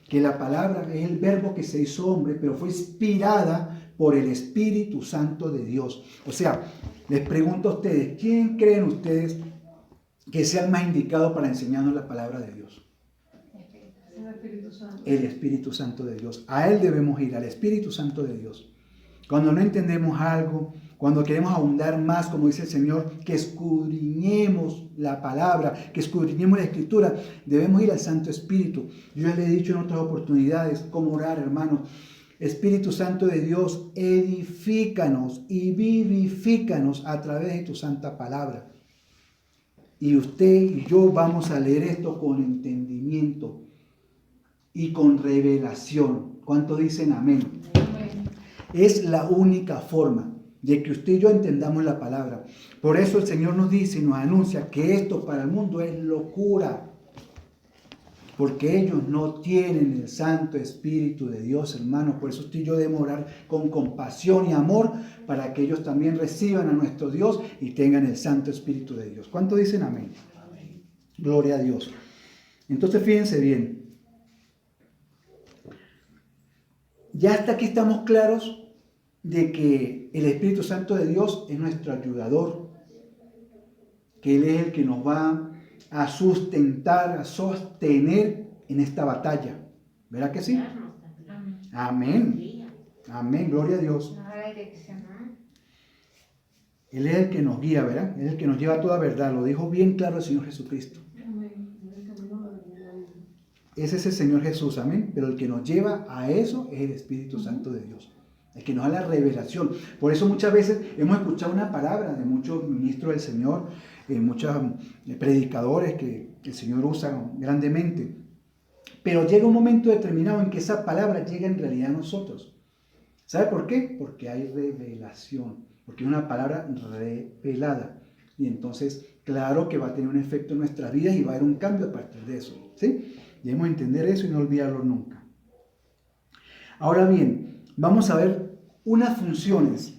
que la palabra es el verbo que se hizo hombre, pero fue inspirada por el Espíritu Santo de Dios. O sea, les pregunto a ustedes, ¿quién creen ustedes que sea el más indicado para enseñarnos la palabra de Dios? El Espíritu Santo. El Espíritu Santo de Dios. A Él debemos ir, al Espíritu Santo de Dios. Cuando no entendemos algo, cuando queremos abundar más, como dice el Señor, que escudriñemos la palabra, que escudriñemos la Escritura, debemos ir al Santo Espíritu. Yo ya le he dicho en otras oportunidades cómo orar, hermanos. Espíritu Santo de Dios, edifícanos y vivifícanos a través de tu santa palabra. Y usted y yo vamos a leer esto con entendimiento y con revelación. ¿Cuántos dicen amén? Amén. Es la única forma de que usted y yo entendamos la palabra. Por eso el Señor nos dice y nos anuncia que esto para el mundo es locura. Porque ellos no tienen el Santo Espíritu de Dios, hermanos. Por eso usted y yo debemos orar con compasión y amor para que ellos también reciban a nuestro Dios y tengan el Santo Espíritu de Dios. ¿Cuántos dicen amén? Amén. Gloria a Dios. Entonces fíjense bien. Ya hasta aquí estamos claros de que el Espíritu Santo de Dios es nuestro ayudador, que Él es el que nos va a sustentar, a sostener en esta batalla. ¿Verdad que sí? Amén. Amén. Amén, gloria a Dios. Nos da la dirección. Él es el que nos guía, ¿verdad? Él es el que nos lleva a toda verdad. Lo dijo bien claro el Señor Jesucristo. Ese es el Señor Jesús, amén. Pero el que nos lleva a eso es el Espíritu Santo de Dios. El que nos da la revelación. Por eso muchas veces hemos escuchado una palabra de muchos ministros del Señor, muchos predicadores que el Señor usa grandemente. Pero llega un momento determinado en que esa palabra llega en realidad a nosotros. ¿Sabe por qué? Porque hay revelación. Porque es una palabra revelada. Y entonces, claro que va a tener un efecto en nuestras vidas y va a haber un cambio a partir de eso. ¿Sí? Debemos entender eso y no olvidarlo nunca. Ahora bien, vamos a ver unas funciones,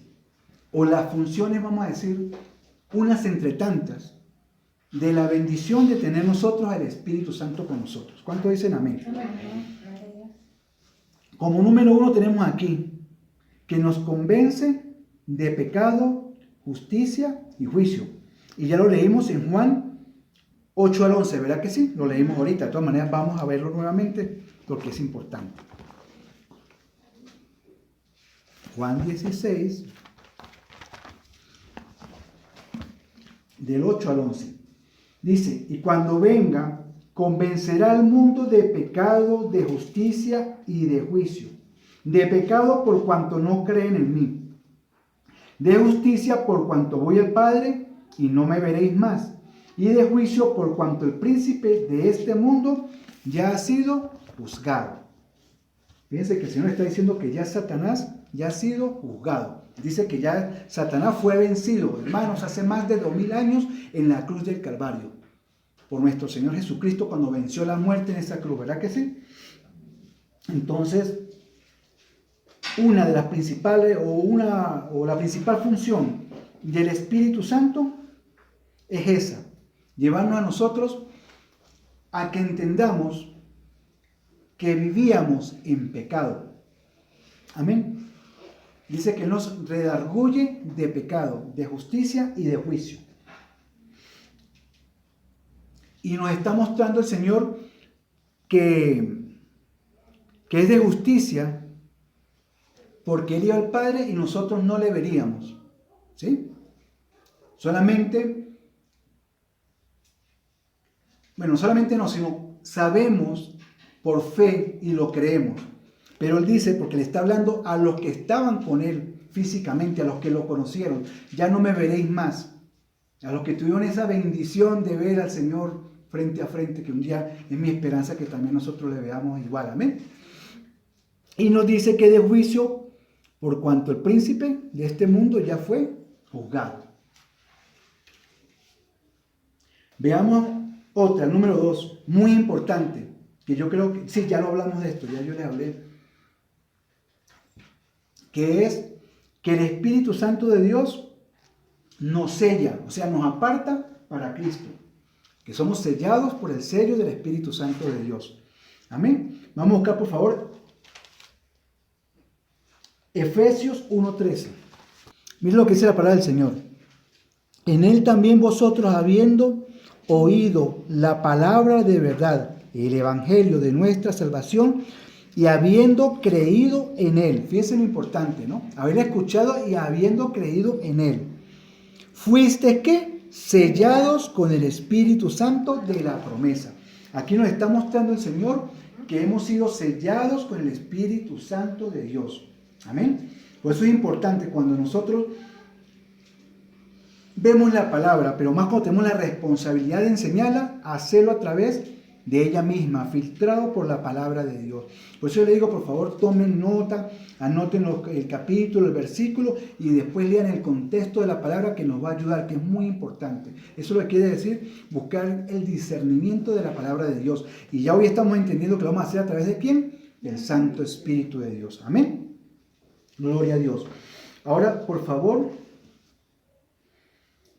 o las funciones, vamos a decir, unas entre tantas, de la bendición de tener nosotros al Espíritu Santo con nosotros. ¿Cuántos dicen amén? Como número 1 tenemos aquí, que nos convence de pecado, justicia y juicio. Y ya lo leímos en Juan 8 al 11, ¿verdad que sí? Lo leímos ahorita. De todas maneras vamos a verlo nuevamente porque es importante. Juan 16, del 8 al 11. Dice, y cuando venga, convencerá al mundo de pecado, de justicia y de juicio. De pecado por cuanto no creen en mí. De justicia por cuanto voy al Padre y no me veréis más. Y de juicio por cuanto el príncipe de este mundo ya ha sido juzgado. Fíjense que el Señor está diciendo que ya Satanás ya ha sido juzgado. Dice que ya Satanás fue vencido, hermanos, hace más de 2000 años en la cruz del Calvario. Por nuestro Señor Jesucristo cuando venció la muerte en esa cruz, ¿verdad que sí? Entonces, una de las principales o la principal función del Espíritu Santo es esa, llevarnos a nosotros a que entendamos que vivíamos en pecado. Amén. Dice que nos redarguye de pecado, de justicia y de juicio. Y nos está mostrando el Señor que es de justicia porque Él iba al Padre y nosotros no le veríamos. ¿Sí? Solamente no, sino sabemos por fe y lo creemos. Pero Él dice, porque le está hablando a los que estaban con Él físicamente, a los que lo conocieron, ya no me veréis más. A los que tuvieron esa bendición de ver al Señor frente a frente, que un día es mi esperanza que también nosotros le veamos igual. Amén. Y nos dice que de juicio, por cuanto el príncipe de este mundo ya fue juzgado. Veamos otra, número 2, muy importante, que yo creo que, sí, ya lo hablamos de esto, ya yo les hablé, que es que el Espíritu Santo de Dios nos sella, o sea, nos aparta para Cristo. que somos sellados por el sello del Espíritu Santo de Dios. Amén. Vamos a buscar, por favor, Efesios 1:13. Miren lo que dice la palabra del Señor. En él también vosotros, habiendo oído la palabra de verdad, el evangelio de nuestra salvación, y habiendo creído en él. Fíjense lo importante, ¿no? Haber escuchado y habiendo creído en él. ¿Fuiste qué? Sellados con el Espíritu Santo de la promesa. Aquí nos está mostrando el Señor que hemos sido sellados con el Espíritu Santo de Dios. Amén. Por eso es importante cuando nosotros vemos la palabra, pero más cuando tenemos la responsabilidad de enseñarla, hacerlo a través de ella misma, filtrado por la palabra de Dios. Por eso yo le digo, por favor, tomen nota, anoten el capítulo, el versículo y después lean el contexto de la palabra, que nos va a ayudar, que es muy importante. Eso lo que quiere decir buscar el discernimiento de la palabra de Dios. Y ya hoy estamos entendiendo que lo vamos a hacer a través de ¿quién? Del Santo Espíritu de Dios. Amén. Gloria a Dios. Ahora, por favor,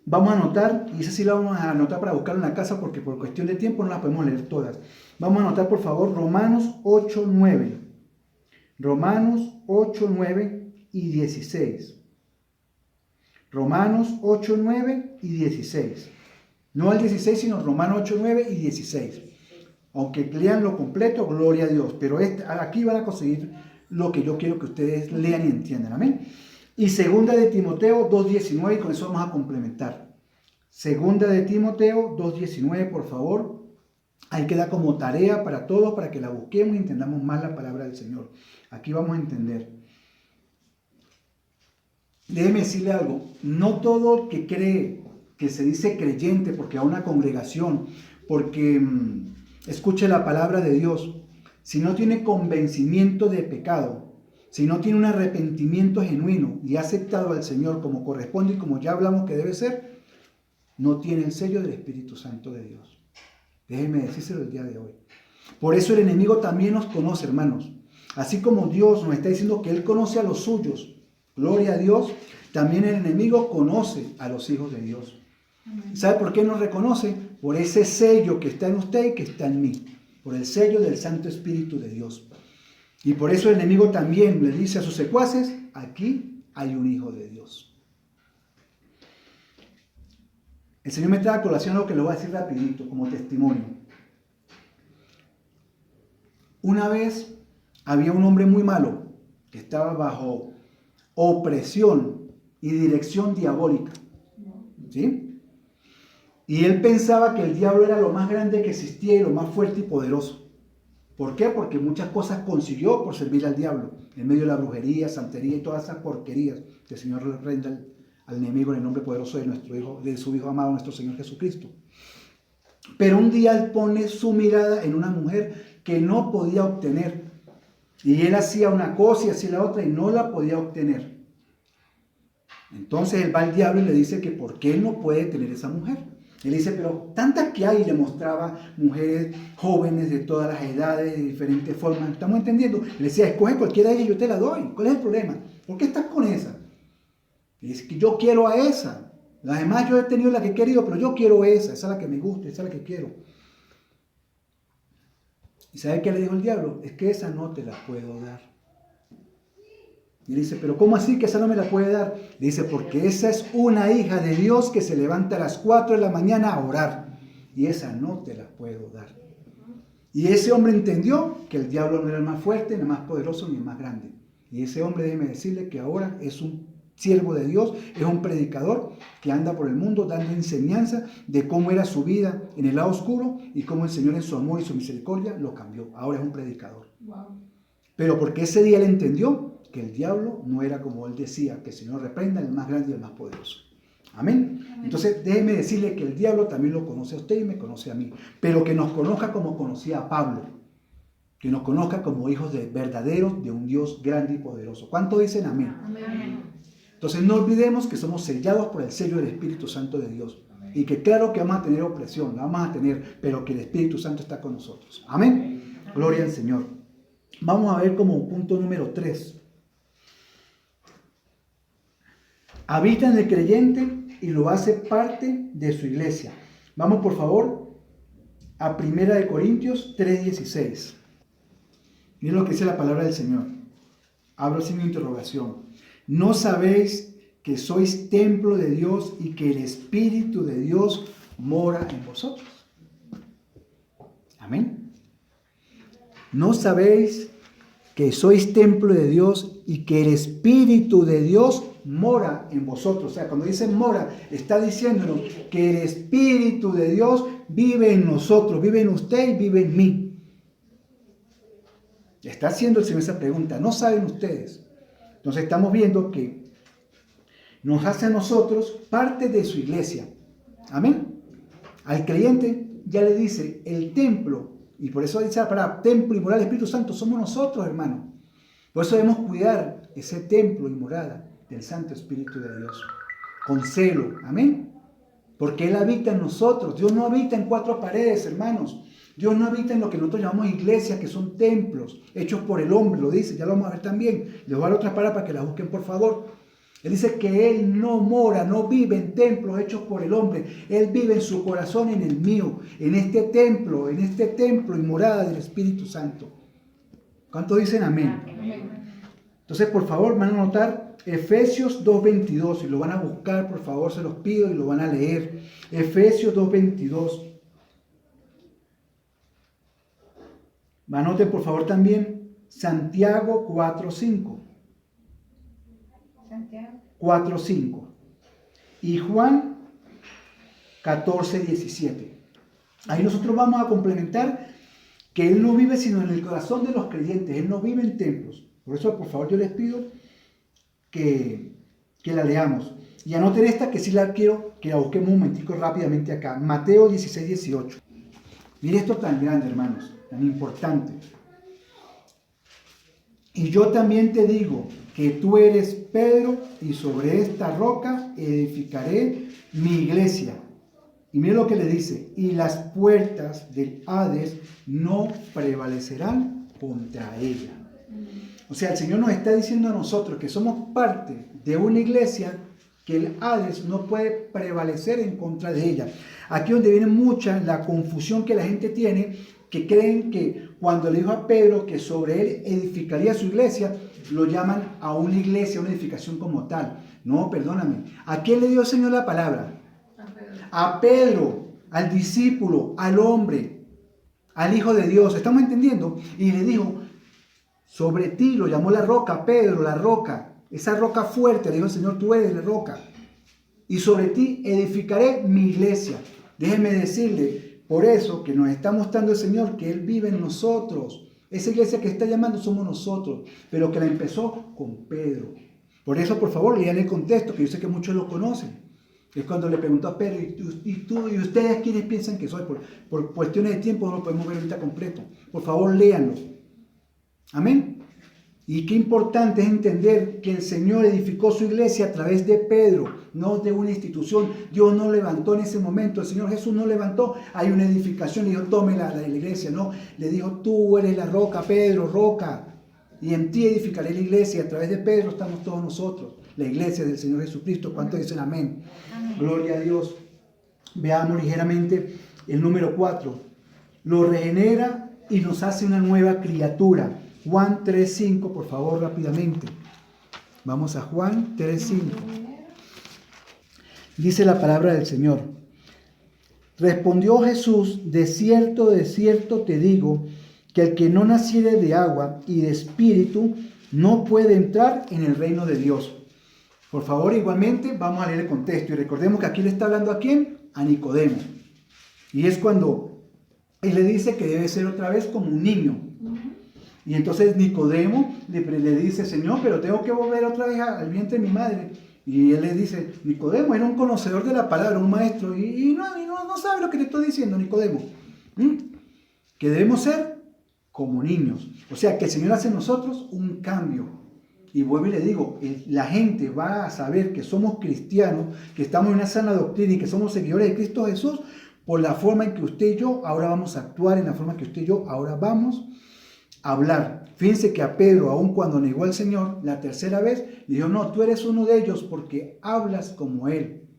vamos a anotar, y esa sí la vamos a anotar para buscarla en la casa porque por cuestión de tiempo no las podemos leer todas. Vamos a anotar, por favor, Romanos 8:9. Romanos 8:9 y 16. Romanos 8:9 y 16. No al 16, sino Romanos 8:9 y 16. Aunque lean lo completo, gloria a Dios. Pero aquí van a conseguir lo que yo quiero que ustedes lean y entiendan. Amén. Y segunda de Timoteo 2:19, y con eso vamos a complementar. Segunda de Timoteo 2:19, por favor. Ahí queda como tarea para todos, para que la busquemos y entendamos más la palabra del Señor. Aquí vamos a entender. Déjeme decirle algo. No todo que cree, que se dice creyente, porque va a una congregación, porque escuche la palabra de Dios, si no tiene convencimiento de pecado, si no tiene un arrepentimiento genuino y ha aceptado al Señor como corresponde y como ya hablamos que debe ser, no tiene el sello del Espíritu Santo de Dios. Déjenme decírselo el día de hoy. Por eso el enemigo también nos conoce, hermanos. Así como Dios nos está diciendo que Él conoce a los suyos, gloria a Dios, también el enemigo conoce a los hijos de Dios. ¿Sabe por qué nos reconoce? Por ese sello que está en usted y que está en mí. Por el sello del Santo Espíritu de Dios. Y por eso el enemigo también le dice a sus secuaces, aquí hay un hijo de Dios. El Señor me trae a colación algo que lo voy a decir rapidito, como testimonio. Una vez había un hombre muy malo que estaba bajo opresión y dirección diabólica. ¿Sí? Y él pensaba que el diablo era lo más grande que existía y lo más fuerte y poderoso. ¿Por qué? Porque muchas cosas consiguió por servir al diablo, en medio de la brujería, santería y todas esas porquerías que el Señor le renda al enemigo en el nombre poderoso de nuestro Hijo, de su Hijo amado, nuestro Señor Jesucristo. Pero un día él pone su mirada en una mujer que no podía obtener. Y él hacía una cosa y hacía la otra y no la podía obtener. Entonces él va al diablo y le dice que por qué él no puede tener esa mujer. Él dice, pero tantas que hay, y le mostraba mujeres jóvenes de todas las edades, de diferentes formas. ¿Estamos entendiendo? Le decía, escoge cualquiera de ellas y yo te la doy. ¿Cuál es el problema? ¿Por qué estás con esa? Y dice que yo quiero a esa. Las demás yo he tenido la que he querido, pero yo quiero esa es la que me gusta, esa es la que quiero. ¿Y sabe qué le dijo el diablo? Es que esa no te la puedo dar. Y le dice, pero ¿cómo así que esa no me la puede dar? Le dice, porque esa es una hija de Dios que se levanta a las 4 de la mañana a orar. Y esa no te la puedo dar. Y ese hombre entendió que el diablo no era el más fuerte, ni el más poderoso, ni el más grande. Y ese hombre, déjeme decirle que ahora es un siervo de Dios, es un predicador que anda por el mundo dando enseñanza de cómo era su vida en el lado oscuro y cómo el Señor en su amor y su misericordia lo cambió. Ahora es un predicador. Wow. Pero porque ese día él entendió que el diablo no era como él decía, que el Señor reprenda el más grande y el más poderoso. Amén. Entonces déjeme decirle que el diablo también lo conoce a usted y me conoce a mí, pero que nos conozca como conocía a Pablo, que nos conozca como hijos de verdaderos de un Dios grande y poderoso. ¿Cuánto dicen amén? Amén. Entonces no olvidemos que somos sellados por el sello del Espíritu Santo de Dios. Amén. Y que claro que vamos a tener opresión, la vamos a tener, pero que el Espíritu Santo está con nosotros. Amén. Amén. Gloria al Señor. Vamos a ver como punto número 3. Habita en el creyente y lo hace parte de su iglesia. Vamos por favor a 1 Corintios 3:16. Miren lo que dice la palabra del Señor. Abro signo de interrogación. ¿No sabéis que sois templo de Dios y que el Espíritu de Dios mora en vosotros? Amén. ¿No sabéis que sois templo de Dios y que el Espíritu de Dios mora en vosotros? O sea, cuando dice mora, está diciéndonos que el Espíritu de Dios vive en nosotros, vive en usted y vive en mí. Está haciendo el Señor esa pregunta. ¿No saben ustedes? Entonces estamos viendo que nos hace a nosotros parte de su iglesia. Amén. Al creyente ya le dice el templo, y por eso dice la palabra templo y morada del Espíritu Santo, somos nosotros, hermanos. Por eso debemos cuidar ese templo y morada del Santo Espíritu de Dios con celo. Amén. Porque Él habita en nosotros. Dios no habita en cuatro paredes, hermanos. Dios no habita en lo que nosotros llamamos iglesias, que son templos hechos por el hombre, lo dice, ya lo vamos a ver también. Les voy a dar otras palabras para que las busquen, por favor. Él dice que Él no mora, no vive en templos hechos por el hombre. Él vive en su corazón y en el mío, en este templo y morada del Espíritu Santo. ¿Cuántos dicen amén? Entonces, por favor, van a anotar Efesios 2:22 y lo van a buscar, por favor, se los pido y lo van a leer. Efesios 2:22. Anoten, por favor, también Santiago 4:5. Santiago 4:5. Y Juan 14:17. Ahí nosotros vamos a complementar que Él no vive sino en el corazón de los creyentes. Él no vive en templos. Por eso, por favor, yo les pido que la leamos. Y anoten esta que sí la quiero que la busquemos un momentico rápidamente acá. Mateo 16:18. Mire esto tan grande, hermanos, tan importante. Y yo también te digo que tú eres Pedro y sobre esta roca edificaré mi iglesia. Y mire lo que le dice. Y las puertas del Hades no prevalecerán contra ella. O sea, el Señor nos está diciendo a nosotros que somos parte de una iglesia que el Hades no puede prevalecer en contra de ella. Aquí donde viene mucha la confusión que la gente tiene, que creen que cuando le dijo a Pedro que sobre él edificaría su iglesia, lo llaman a una iglesia, a una edificación como tal. No, perdóname. ¿A quién le dio el Señor la palabra? A Pedro, al discípulo, al hombre, al Hijo de Dios. ¿Estamos entendiendo? Y le dijo, sobre ti, lo llamó la roca, Pedro, la roca. Esa roca fuerte, le dijo el Señor, tú eres la roca. Y sobre ti edificaré mi iglesia. Déjenme decirle, por eso que nos está mostrando el Señor que Él vive en nosotros. Esa iglesia que está llamando somos nosotros, pero que la empezó con Pedro. Por eso, por favor, lean el contexto, que yo sé que muchos lo conocen. Es cuando le preguntó a Pedro, ¿y ustedes quiénes piensan que soy? Por cuestiones de tiempo no lo podemos ver ahorita completo. Por favor, léanlo. Amén. Y qué importante es entender que el Señor edificó su iglesia a través de Pedro, no de una institución. Dios no levantó en ese momento, el Señor Jesús no levantó, hay una edificación, le dijo, tome la iglesia, no, le dijo, tú eres la roca, Pedro, roca, y en ti edificaré la iglesia, y a través de Pedro estamos todos nosotros, la iglesia del Señor Jesucristo. ¿Cuántos dicen amén? Amén. Gloria a Dios. Veamos ligeramente el número 4, lo regenera y nos hace una nueva criatura. Juan 3:5, por favor, rápidamente. Vamos a Juan 3:5. Dice la palabra del Señor. Respondió Jesús, de cierto te digo, que el que no naciere de agua y de espíritu no puede entrar en el reino de Dios. Por favor, igualmente, vamos a leer el contexto. Y recordemos que aquí le está hablando ¿a quién? A Nicodemo. Y es cuando él le dice que debe ser otra vez como un niño. Y entonces Nicodemo le dice, Señor, pero tengo que volver otra vez al vientre de mi madre. Y él le dice, Nicodemo era un conocedor de la palabra, un maestro, y no sabe lo que te estoy diciendo, Nicodemo. Que debemos ser como niños. O sea, que el Señor hace en nosotros un cambio. Y vuelvo y le digo, la gente va a saber que somos cristianos, que estamos en una sana doctrina y que somos seguidores de Cristo Jesús, por la forma en que usted y yo ahora vamos a actuar, en la forma en que usted y yo ahora vamos hablar. Fíjense que a Pedro, aun cuando negó al Señor la tercera vez, le dijo, no, tú eres uno de ellos porque hablas como Él.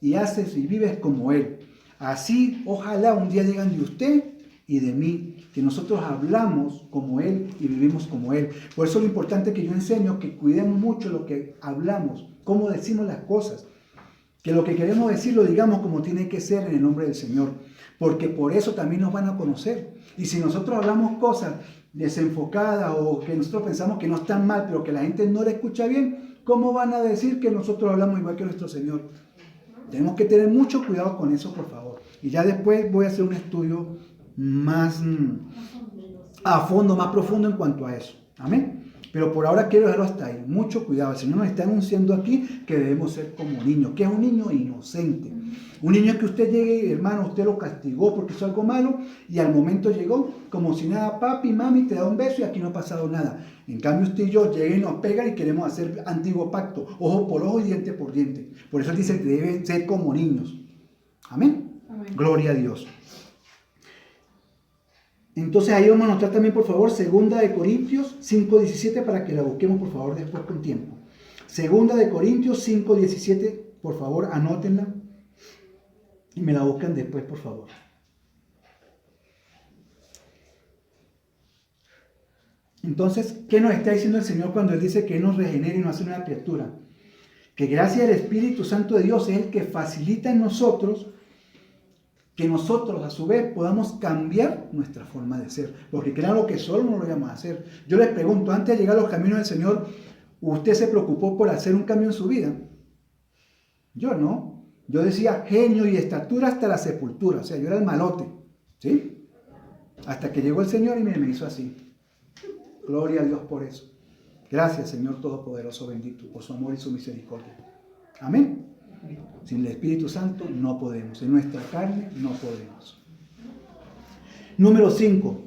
Y haces y vives como Él. Así, ojalá un día digan de usted y de mí, que nosotros hablamos como Él y vivimos como Él. Por eso lo importante que yo enseño, que cuidemos mucho lo que hablamos, cómo decimos las cosas, que lo que queremos decir lo digamos como tiene que ser en el nombre del Señor, porque por eso también nos van a conocer. Y si nosotros hablamos cosas desenfocadas o que nosotros pensamos que no están mal, pero que la gente no le escucha bien, ¿cómo van a decir que nosotros hablamos igual que nuestro Señor? Tenemos que tener mucho cuidado con eso, por favor. Y ya después voy a hacer un estudio más a fondo, más profundo en cuanto a eso. Amén. Pero por ahora quiero dejarlo hasta ahí. Mucho cuidado. El Señor nos está anunciando aquí que debemos ser como niños. Que es un niño inocente. Un niño que usted llegue, hermano, usted lo castigó porque hizo algo malo y al momento llegó como si nada, papi, mami, te da un beso y aquí no ha pasado nada. En cambio usted y yo lleguen y nos pegan y queremos hacer antiguo pacto. Ojo por ojo y diente por diente. Por eso dice que deben ser como niños. Amén. Amén. Gloria a Dios. Entonces ahí vamos a anotar también, por favor, 2 Corintios 5:17 para que la busquemos, por favor, después con tiempo. 2 Corintios 5:17, por favor, anótenla y me la buscan después, por favor. Entonces, ¿qué nos está diciendo el Señor cuando Él dice que Él nos regenera y nos hace una criatura? Que gracias al Espíritu Santo de Dios es el que facilita en nosotros que nosotros a su vez podamos cambiar nuestra forma de ser, porque claro que solo no lo vamos a hacer. Yo les pregunto, antes de llegar a los caminos del Señor, ¿usted se preocupó por hacer un cambio en su vida? Yo no. Yo decía genio y estatura hasta la sepultura, o sea, yo era el malote, ¿sí? Hasta que llegó el Señor y me hizo así. Gloria a Dios por eso. Gracias, Señor Todopoderoso, bendito, por su amor y su misericordia. Amén. Sin el Espíritu Santo no podemos. En nuestra carne no podemos. Número 5.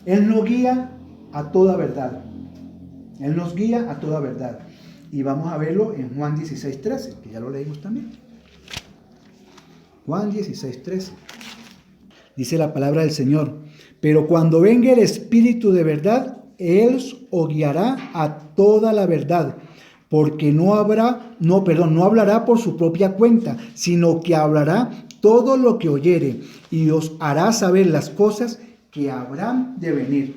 Él nos guía a toda verdad. Él nos guía a toda verdad. Y vamos a verlo en Juan 16:13, que ya lo leímos también. Juan 16:13. Dice la palabra del Señor: pero cuando venga el Espíritu de verdad, Él os guiará a toda la verdad. Porque no hablará por su propia cuenta, sino que hablará todo lo que oyere y os hará saber las cosas que habrán de venir.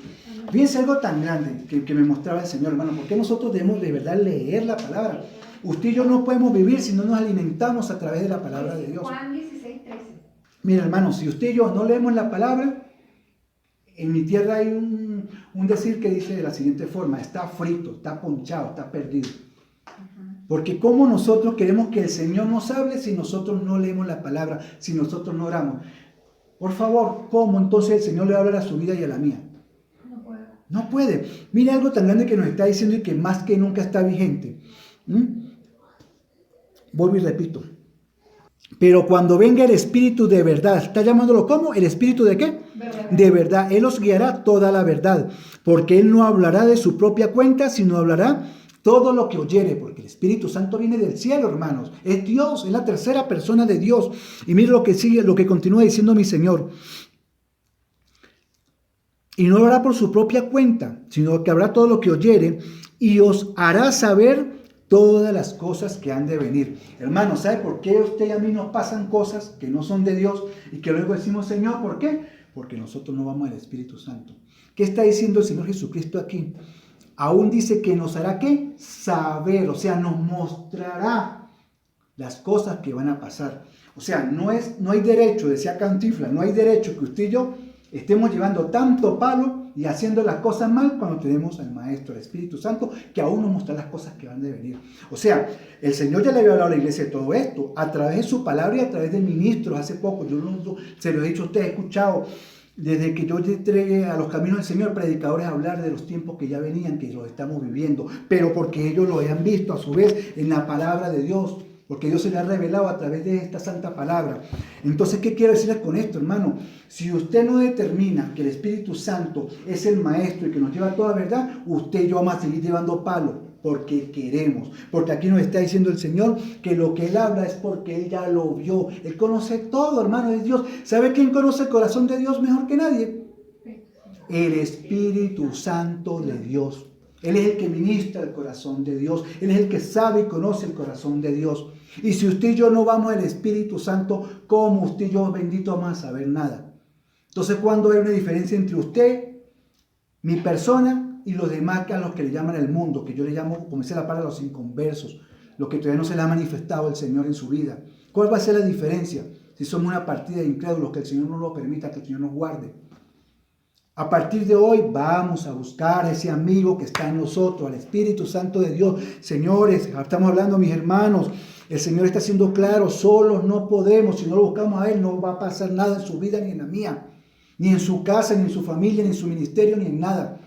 Fíjense algo tan grande que me mostraba el Señor, hermano. ¿Por qué nosotros debemos de verdad leer la palabra? Usted y yo no podemos vivir si no nos alimentamos a través de la palabra de Dios. Juan 16:13. Mira, hermano, si usted y yo no leemos la palabra, en mi tierra hay un decir que dice de la siguiente forma: está frito, está ponchado, está perdido. Porque ¿cómo nosotros queremos que el Señor nos hable si nosotros no leemos la palabra, si nosotros no oramos? Por favor, ¿cómo entonces el Señor le va a hablar a su vida y a la mía? No puedo. No puede. Mire algo tan grande que nos está diciendo y que más que nunca está vigente. Vuelvo y repito. Pero cuando venga el Espíritu de verdad, ¿está llamándolo cómo? ¿El Espíritu de qué? Verdad. De verdad. Él os guiará toda la verdad. Porque Él no hablará de su propia cuenta, sino hablará todo lo que oyere, porque el Espíritu Santo viene del cielo, hermanos. Es Dios, es la tercera persona de Dios. Y mire lo que sigue, lo que continúa diciendo mi Señor. Y no hablará por su propia cuenta, sino que habrá todo lo que oyere y os hará saber todas las cosas que han de venir. Hermanos, ¿sabe por qué a usted y a mí nos pasan cosas que no son de Dios y que luego decimos, Señor, ¿por qué? Porque nosotros no vamos al Espíritu Santo. ¿Qué está diciendo el Señor Jesucristo aquí? Aún dice que nos hará ¿qué? Saber, o sea, nos mostrará las cosas que van a pasar. O sea, no hay derecho, decía Cantinflas, no hay derecho que usted y yo estemos llevando tanto palo y haciendo las cosas mal cuando tenemos al Maestro, el Espíritu Santo, que aún nos muestra las cosas que van a venir. O sea, el Señor ya le había hablado a la iglesia de todo esto, a través de su palabra y a través de ministros. Hace poco, yo se lo he dicho a ustedes, he escuchado desde que yo entregué a los caminos del Señor predicadores a hablar de los tiempos que ya venían, que los estamos viviendo, pero porque ellos lo hayan visto a su vez en la palabra de Dios, porque Dios se le ha revelado a través de esta santa palabra. Entonces, ¿qué quiero decirles con esto, hermano? Si usted no determina que el Espíritu Santo es el Maestro y que nos lleva a toda verdad, usted y yo vamos a seguir llevando palo, porque queremos. Porque aquí nos está diciendo el Señor que lo que Él habla es porque Él ya lo vio. Él conoce todo, hermano, de Dios. ¿Sabe quién conoce el corazón de Dios mejor que nadie? El Espíritu Santo de Dios. Él es el que ministra el corazón de Dios. Él es el que sabe y conoce el corazón de Dios. Y si usted y yo no vamos al Espíritu Santo, ¿cómo usted y yo, bendito, vamos a saber nada? Entonces, ¿cuándo hay una diferencia entre usted, mi persona, y los demás, que a los que le llaman el mundo, que yo le llamo, como dice la palabra, los inconversos, los que todavía no se le ha manifestado el Señor en su vida? ¿Cuál va a ser la diferencia? Si somos una partida de incrédulos, que el Señor no lo permita, que el Señor nos guarde. A partir de hoy vamos a buscar a ese amigo que está en nosotros, al Espíritu Santo de Dios. Señores, estamos hablando, mis hermanos, el Señor está siendo claro, solos no podemos. Si no lo buscamos a Él, no va a pasar nada en su vida ni en la mía, ni en su casa, ni en su familia, ni en su ministerio, ni en nada.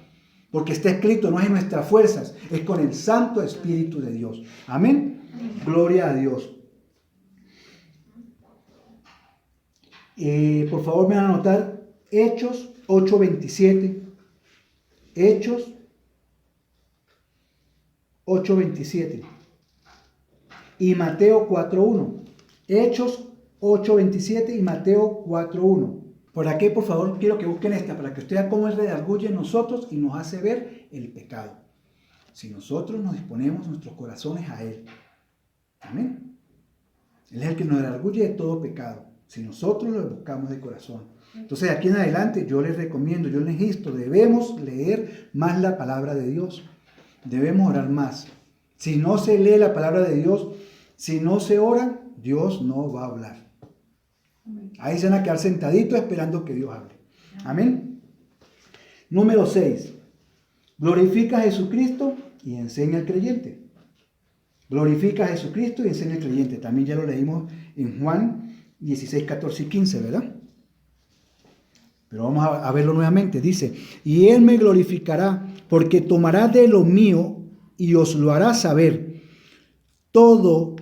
Porque está escrito, no es en nuestras fuerzas, es con el Santo Espíritu de Dios. Amén. Gloria a Dios. Por favor, me van a anotar Hechos 8:27. Hechos 8:27. Y Mateo 4:1. Hechos 8:27 y Mateo 4:1. Por aquí, por favor, quiero que busquen esta para que usted vea cómo Él redarguye en nosotros y nos hace ver el pecado. Si nosotros nos disponemos nuestros corazones a Él. Amén. Él es el que nos redarguye de todo pecado. Si nosotros lo buscamos de corazón. Entonces, de aquí en adelante, yo les recomiendo, yo les insto, debemos leer más la palabra de Dios. Debemos orar más. Si no se lee la palabra de Dios, si no se ora, Dios no va a hablar. Ahí se van a quedar sentaditos esperando que Dios hable. Amén. Número 6. Glorifica a Jesucristo y enseña al creyente. Glorifica a Jesucristo y enseña al creyente. También ya lo leímos en Juan 16, 14 y 15, ¿verdad? Pero vamos a verlo nuevamente. Dice, y Él me glorificará, porque tomará de lo mío y os lo hará saber. Todo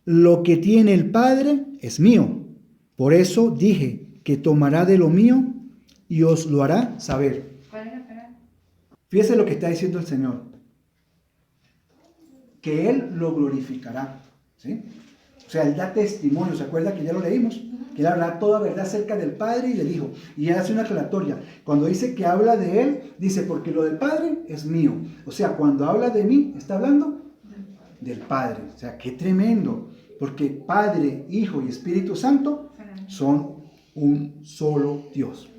lo que tiene el Padre es mío. Por eso dije que tomará de lo mío y os lo hará saber. ¿Cuál es la palabra? Fíjese lo que está diciendo el Señor. Que Él lo glorificará. ¿Sí? O sea, Él da testimonio. ¿Se acuerda que ya lo leímos? Que Él habla toda verdad acerca del Padre y del Hijo. Y Él hace una aclaratoria. Cuando dice que habla de Él, dice, porque lo del Padre es mío. O sea, cuando habla de mí, está hablando del Padre. O sea, qué tremendo. Porque Padre, Hijo y Espíritu Santo son un solo Dios.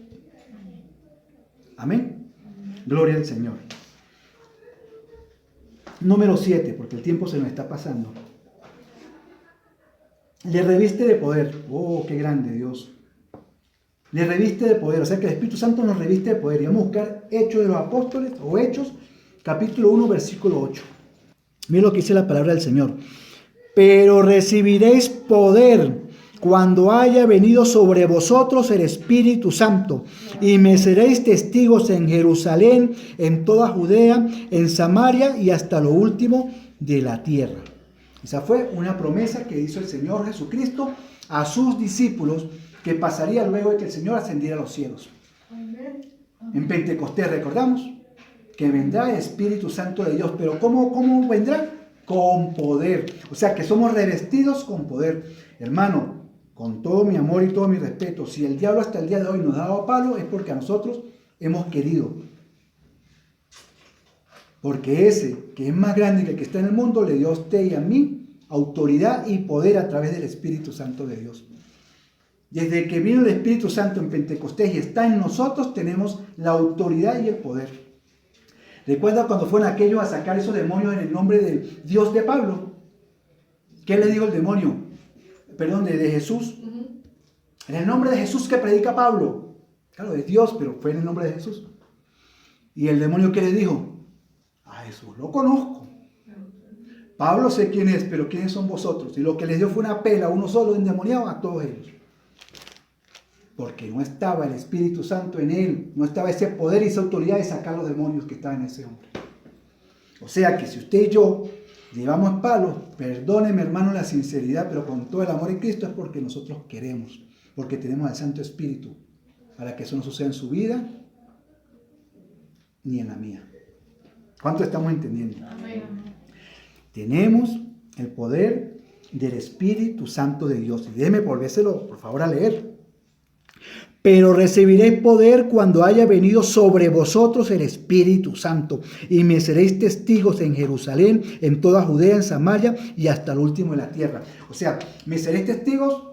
Amén. Gloria al Señor. Número 7, porque el tiempo se nos está pasando. Le reviste de poder. Oh, qué grande Dios. Le reviste de poder. O sea que el Espíritu Santo nos reviste de poder. Y vamos a buscar Hechos de los Apóstoles o Hechos, capítulo 1, versículo 8. Miren lo que dice la palabra del Señor. Pero recibiréis poder cuando haya venido sobre vosotros el Espíritu Santo, y me seréis testigos en Jerusalén, en toda Judea, en Samaria y hasta lo último de la tierra. Esa fue una promesa que hizo el Señor Jesucristo a sus discípulos, que pasaría luego de que el Señor ascendiera a los cielos. En Pentecostés, recordamos que vendrá el Espíritu Santo de Dios, pero ¿cómo vendrá? Con poder. O sea que somos revestidos con poder. Hermano, con todo mi amor y todo mi respeto, si el diablo hasta el día de hoy nos ha dado palo, es porque a nosotros hemos querido. Porque ese, que es más grande que el que está en el mundo, le dio a usted y a mí autoridad y poder a través del Espíritu Santo de Dios. Desde que vino el Espíritu Santo en Pentecostés y está en nosotros, tenemos la autoridad y el poder. ¿Recuerda cuando fueron aquellos a sacar esos demonios en el nombre del Dios de Pablo? ¿Qué le dijo el demonio? Perdón, de Jesús. En el nombre de Jesús que predica Pablo. Claro, es Dios, pero fue en el nombre de Jesús. ¿Y el demonio qué le dijo? A Jesús lo conozco. Pablo sé quién es, pero ¿quiénes son vosotros? Y lo que les dio fue una pela, uno solo endemoniado a todos ellos. Porque no estaba el Espíritu Santo en él, no estaba ese poder y esa autoridad de sacar los demonios que estaban en ese hombre. O sea que si usted y yo llevamos palos, perdóneme hermano la sinceridad, pero con todo el amor en Cristo, es porque nosotros queremos, porque tenemos al Santo Espíritu, para que eso no suceda en su vida ni en la mía. ¿Cuánto estamos entendiendo? Amén. Tenemos el poder del Espíritu Santo de Dios. Y déjeme volvérselo, por favor, a leer. Pero recibiréis poder cuando haya venido sobre vosotros el Espíritu Santo, y me seréis testigos en Jerusalén, en toda Judea, en Samaria y hasta el último de la tierra. O sea, me seréis testigos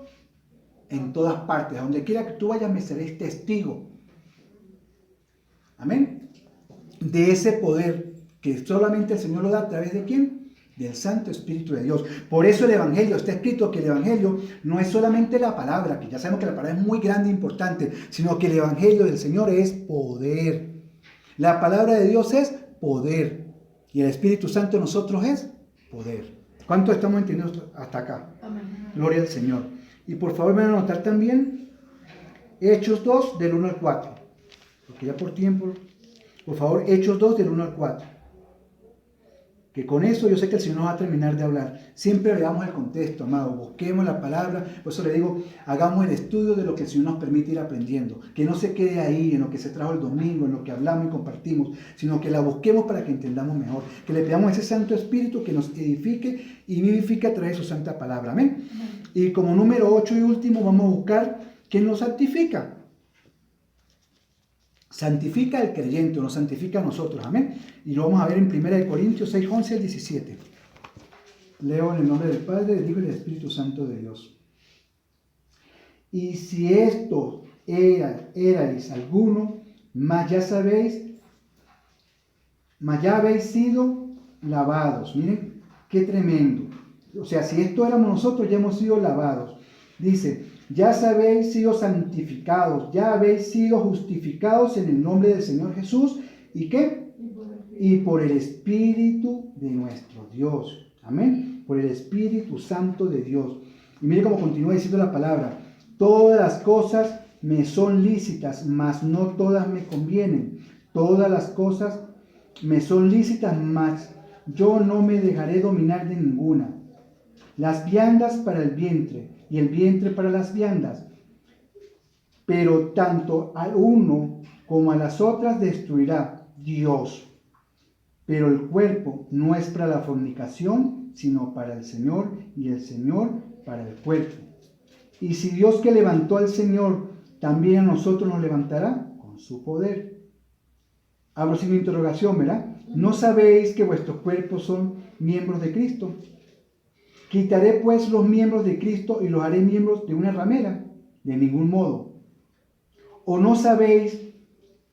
en todas partes. A donde quiera que tú vayas, me seréis testigo. Amén. De ese poder que solamente el Señor lo da a través de ¿quién? Del Santo Espíritu de Dios. Por eso el Evangelio, está escrito que el Evangelio no es solamente la palabra, que ya sabemos que la palabra es muy grande e importante, sino que el Evangelio del Señor es poder. La palabra de Dios es poder. Y el Espíritu Santo en nosotros es poder. ¿Cuánto estamos entendiendo hasta acá? Amén. Gloria al Señor. Y por favor me van a anotar también Hechos 2 del 1 al 4. Porque ya por tiempo, por favor, Hechos 2 del 1 al 4. Que con eso yo sé que el Señor nos va a terminar de hablar. Siempre veamos el contexto, amado. Busquemos la palabra. Por eso le digo, hagamos el estudio de lo que el Señor nos permite ir aprendiendo. Que no se quede ahí en lo que se trajo el domingo, en lo que hablamos y compartimos, sino que la busquemos para que entendamos mejor. Que le pidamos a ese Santo Espíritu que nos edifique y vivifique a través de su santa palabra. Amén. Y como número 8 y último, vamos a buscar quién nos santifica. Santifica al creyente, o nos santifica a nosotros, amén. Y lo vamos a ver en 1 Corintios 6, 11 al 17. Leo en el nombre del Padre, del Hijo y del Espíritu Santo de Dios. Y si esto erais alguno, mas ya habéis sido lavados. Miren, qué tremendo. O sea, si esto éramos nosotros, ya hemos sido lavados. Dice, ya habéis sido santificados, ya habéis sido justificados en el nombre del Señor Jesús. ¿Y qué? Y por el Espíritu de nuestro Dios. Amén. Por el Espíritu Santo de Dios. Y mire cómo continúa diciendo la palabra. Todas las cosas me son lícitas, mas no todas me convienen. Todas las cosas me son lícitas, mas yo no me dejaré dominar de ninguna. Las viandas para el vientre y el vientre para las viandas. Pero tanto a uno como a las otras destruirá Dios. Pero el cuerpo no es para la fornicación, sino para el Señor, y el Señor para el cuerpo. Y si Dios que levantó al Señor, también a nosotros nos levantará con su poder. Abro sin interrogación, ¿verdad? ¿No sabéis que vuestros cuerpos son miembros de Cristo? ¿Quitaré pues los miembros de Cristo y los haré miembros de una ramera? De ningún modo. ¿O no sabéis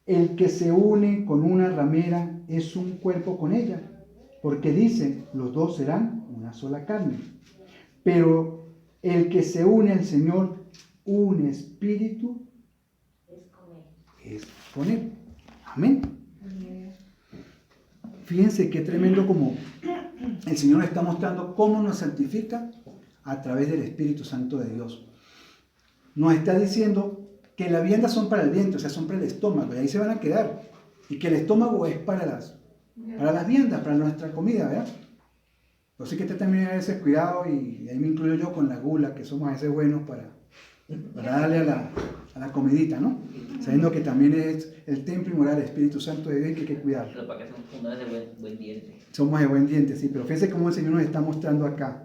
el que se une con una ramera es un cuerpo con ella? Porque dice, los dos serán una sola carne. Pero el que se une al Señor, un espíritu, es con él. Amén. Fíjense qué tremendo como el Señor nos está mostrando cómo nos santifica a través del Espíritu Santo de Dios. Nos está diciendo que las viandas son para el vientre, o sea, son para el estómago, y ahí se van a quedar. Y que el estómago es para las viandas, para nuestra comida, ¿verdad? Así que también a veces cuidado, y ahí me incluyo yo con la gula, que somos a veces buenos para darle a la comidita, ¿no? Sabiendo que también es el templo y morar del Espíritu Santo de Dios y que hay que cuidarlo. Pero para que somos de buen diente. Somos de buen diente, sí, pero fíjense cómo el Señor nos está mostrando acá.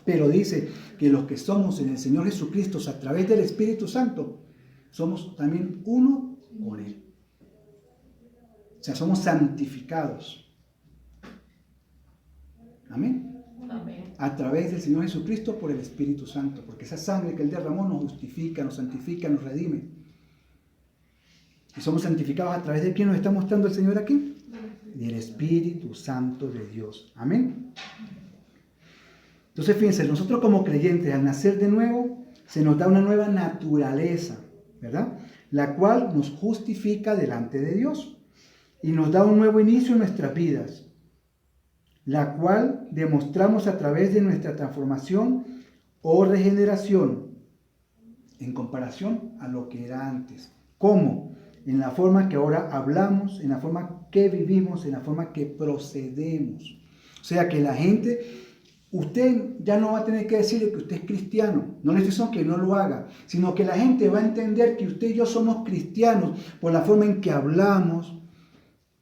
Pero dice que los que somos en el Señor Jesucristo a través del Espíritu Santo, somos también uno con Él. O sea, somos santificados. Amén. Amén. A través del Señor Jesucristo por el Espíritu Santo, porque esa sangre que Él derramó nos justifica, nos santifica, nos redime. Y somos santificados a través de quién nos está mostrando el Señor aquí, del Espíritu Santo de Dios. Amén. Entonces fíjense, nosotros como creyentes al nacer de nuevo se nos da una nueva naturaleza, ¿verdad? La cual nos justifica delante de Dios y nos da un nuevo inicio en nuestras vidas, la cual demostramos a través de nuestra transformación o regeneración en comparación a lo que era antes. ¿Cómo? En la forma que ahora hablamos, en la forma que vivimos, en la forma que procedemos. O sea que la gente, usted ya no va a tener que decirle que usted es cristiano. No le estoy diciendo que no lo haga, sino que la gente va a entender que usted y yo somos cristianos por la forma en que hablamos,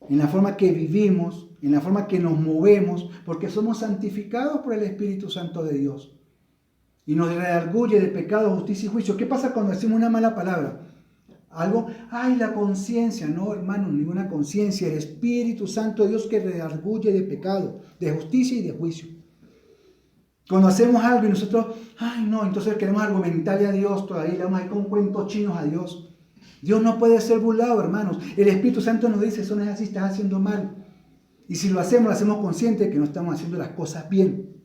en la forma que vivimos, en la forma que nos movemos, porque somos santificados por el Espíritu Santo de Dios. y nos redarguye de pecado, justicia y juicio. ¿Qué pasa cuando decimos una mala palabra? Algo, ay, la conciencia. No, hermano, ninguna conciencia. El Espíritu Santo de Dios que redarguye de pecado, de justicia y de juicio. Cuando hacemos algo y nosotros, ay, no, entonces queremos argumentarle a Dios todavía, le vamos a ir con cuentos chinos a Dios. Dios no puede ser burlado, hermanos. El Espíritu Santo nos dice, eso no es así, estás haciendo mal. Y si lo hacemos conscientes de que no estamos haciendo las cosas bien.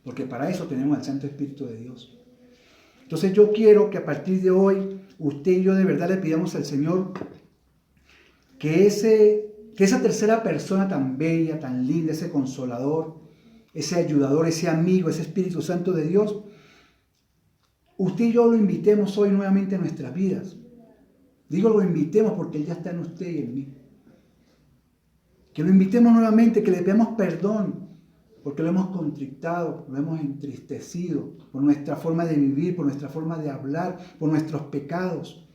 Porque para eso tenemos al Santo Espíritu de Dios. Entonces yo quiero que a partir de hoy, usted y yo de verdad le pidamos al Señor que esa tercera persona tan bella, tan linda, ese consolador, ese ayudador, ese amigo, ese Espíritu Santo de Dios, usted y yo lo invitemos hoy nuevamente a nuestras vidas. Digo lo invitemos porque Él ya está en usted y en mí. Que lo invitemos nuevamente, que le pedamos perdón, porque lo hemos contrictado, lo hemos entristecido por nuestra forma de vivir, por nuestra forma de hablar, por nuestros pecados.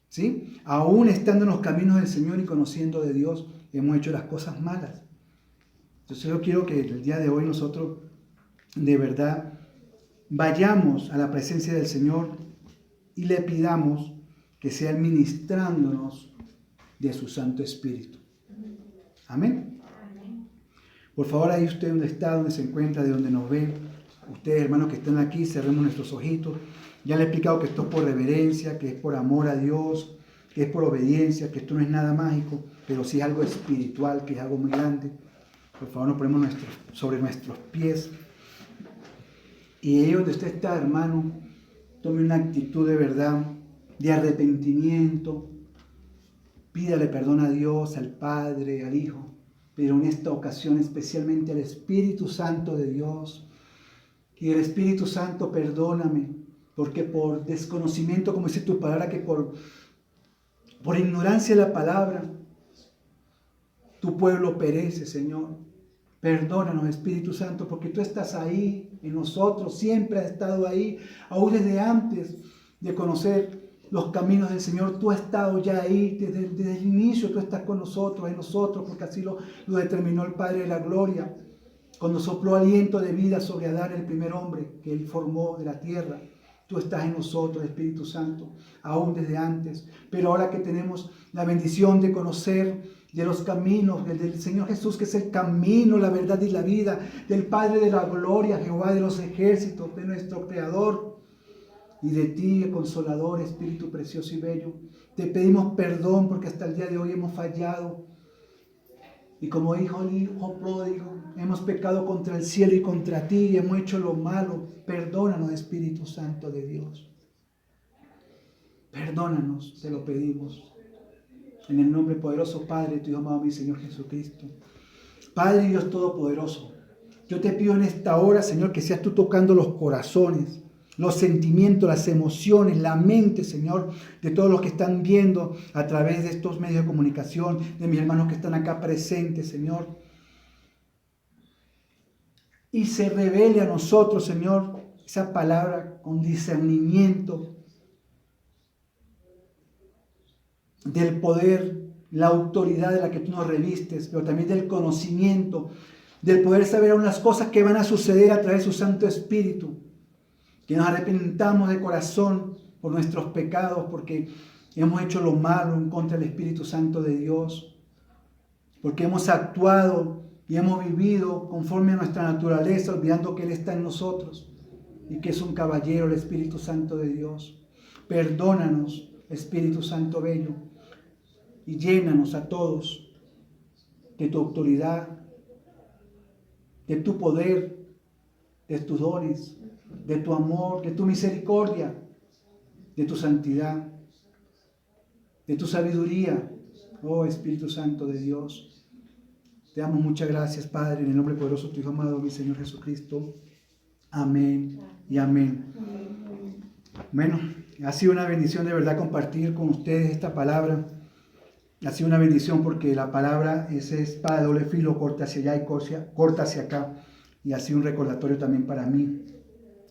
¿Sí? Aún estando en los caminos del Señor y conociendo de Dios, hemos hecho las cosas malas. Entonces yo quiero que el día de hoy nosotros de verdad vayamos a la presencia del Señor y le pidamos que sea ministrándonos de su Santo Espíritu. Amén. Por favor, ahí usted donde está, donde se encuentra, de donde nos ve, ustedes hermanos que están aquí, cerremos nuestros ojitos. Ya le he explicado que esto es por reverencia, que es por amor a Dios, que es por obediencia, que esto no es nada mágico, pero sí es algo espiritual, que es algo muy grande. Por favor, nos ponemos sobre nuestros pies. Y ahí donde usted está, hermano, tome una actitud de verdad, de arrepentimiento. Pídale perdón a Dios, al Padre, al Hijo, pero en esta ocasión especialmente al Espíritu Santo de Dios. Y el Espíritu Santo, perdóname, porque por desconocimiento, como dice tu palabra, que por ignorancia de la palabra, tu pueblo perece, Señor. Perdónanos, Espíritu Santo, porque tú estás ahí en nosotros, siempre has estado ahí, aún desde antes de conocer los caminos del Señor. Tú has estado ya ahí, desde el inicio tú estás con nosotros, en nosotros, porque así lo determinó el Padre de la Gloria, cuando sopló aliento de vida sobre Adán, el primer hombre que Él formó de la tierra. Tú estás en nosotros, Espíritu Santo, aún desde antes. Pero ahora que tenemos la bendición de conocer de los caminos del Señor Jesús, que es el camino, la verdad y la vida, del Padre de la Gloria, Jehová de los ejércitos, de nuestro Creador, y de ti, el Consolador, Espíritu precioso y bello. Te pedimos perdón porque hasta el día de hoy hemos fallado. Y como dijo el Hijo pródigo, hemos pecado contra el cielo y contra ti y hemos hecho lo malo. Perdónanos, Espíritu Santo de Dios. Perdónanos, te lo pedimos. En el nombre poderoso, Padre, tu Hijo amado, mi Señor Jesucristo. Padre Dios Todopoderoso, yo te pido en esta hora, Señor, que seas tú tocando los corazones, los sentimientos, las emociones, la mente, Señor, de todos los que están viendo a través de estos medios de comunicación, de mis hermanos que están acá presentes, Señor. Y se revele a nosotros, Señor, esa palabra con discernimiento del poder, la autoridad de la que tú nos revistes, pero también del conocimiento, del poder saber aún las cosas que van a suceder a través de su Santo Espíritu. Que nos arrepentamos de corazón por nuestros pecados, porque hemos hecho lo malo en contra del Espíritu Santo de Dios, porque hemos actuado y hemos vivido conforme a nuestra naturaleza, olvidando que Él está en nosotros y que es un caballero, el Espíritu Santo de Dios. Perdónanos, Espíritu Santo bello, y llénanos a todos de tu autoridad, de tu poder, de tus dones, de tu amor, de tu misericordia, de tu santidad, de tu sabiduría, oh Espíritu Santo de Dios. Te damos muchas gracias, Padre, en el nombre poderoso de tu Hijo amado, mi Señor Jesucristo. Amén y amén. Bueno, ha sido una bendición de verdad compartir con ustedes esta palabra. Ha sido una bendición porque la palabra es espada de doble filo, corta hacia allá y corta hacia acá. Y ha sido un recordatorio también para mí,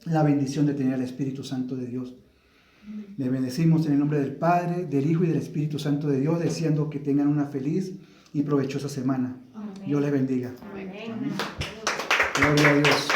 la bendición de tener al Espíritu Santo de Dios. Les bendecimos en el nombre del Padre, del Hijo y del Espíritu Santo de Dios, deseando que tengan una feliz y provechosa semana. Amén. Dios les bendiga. Amén. Amén. Gloria a Dios.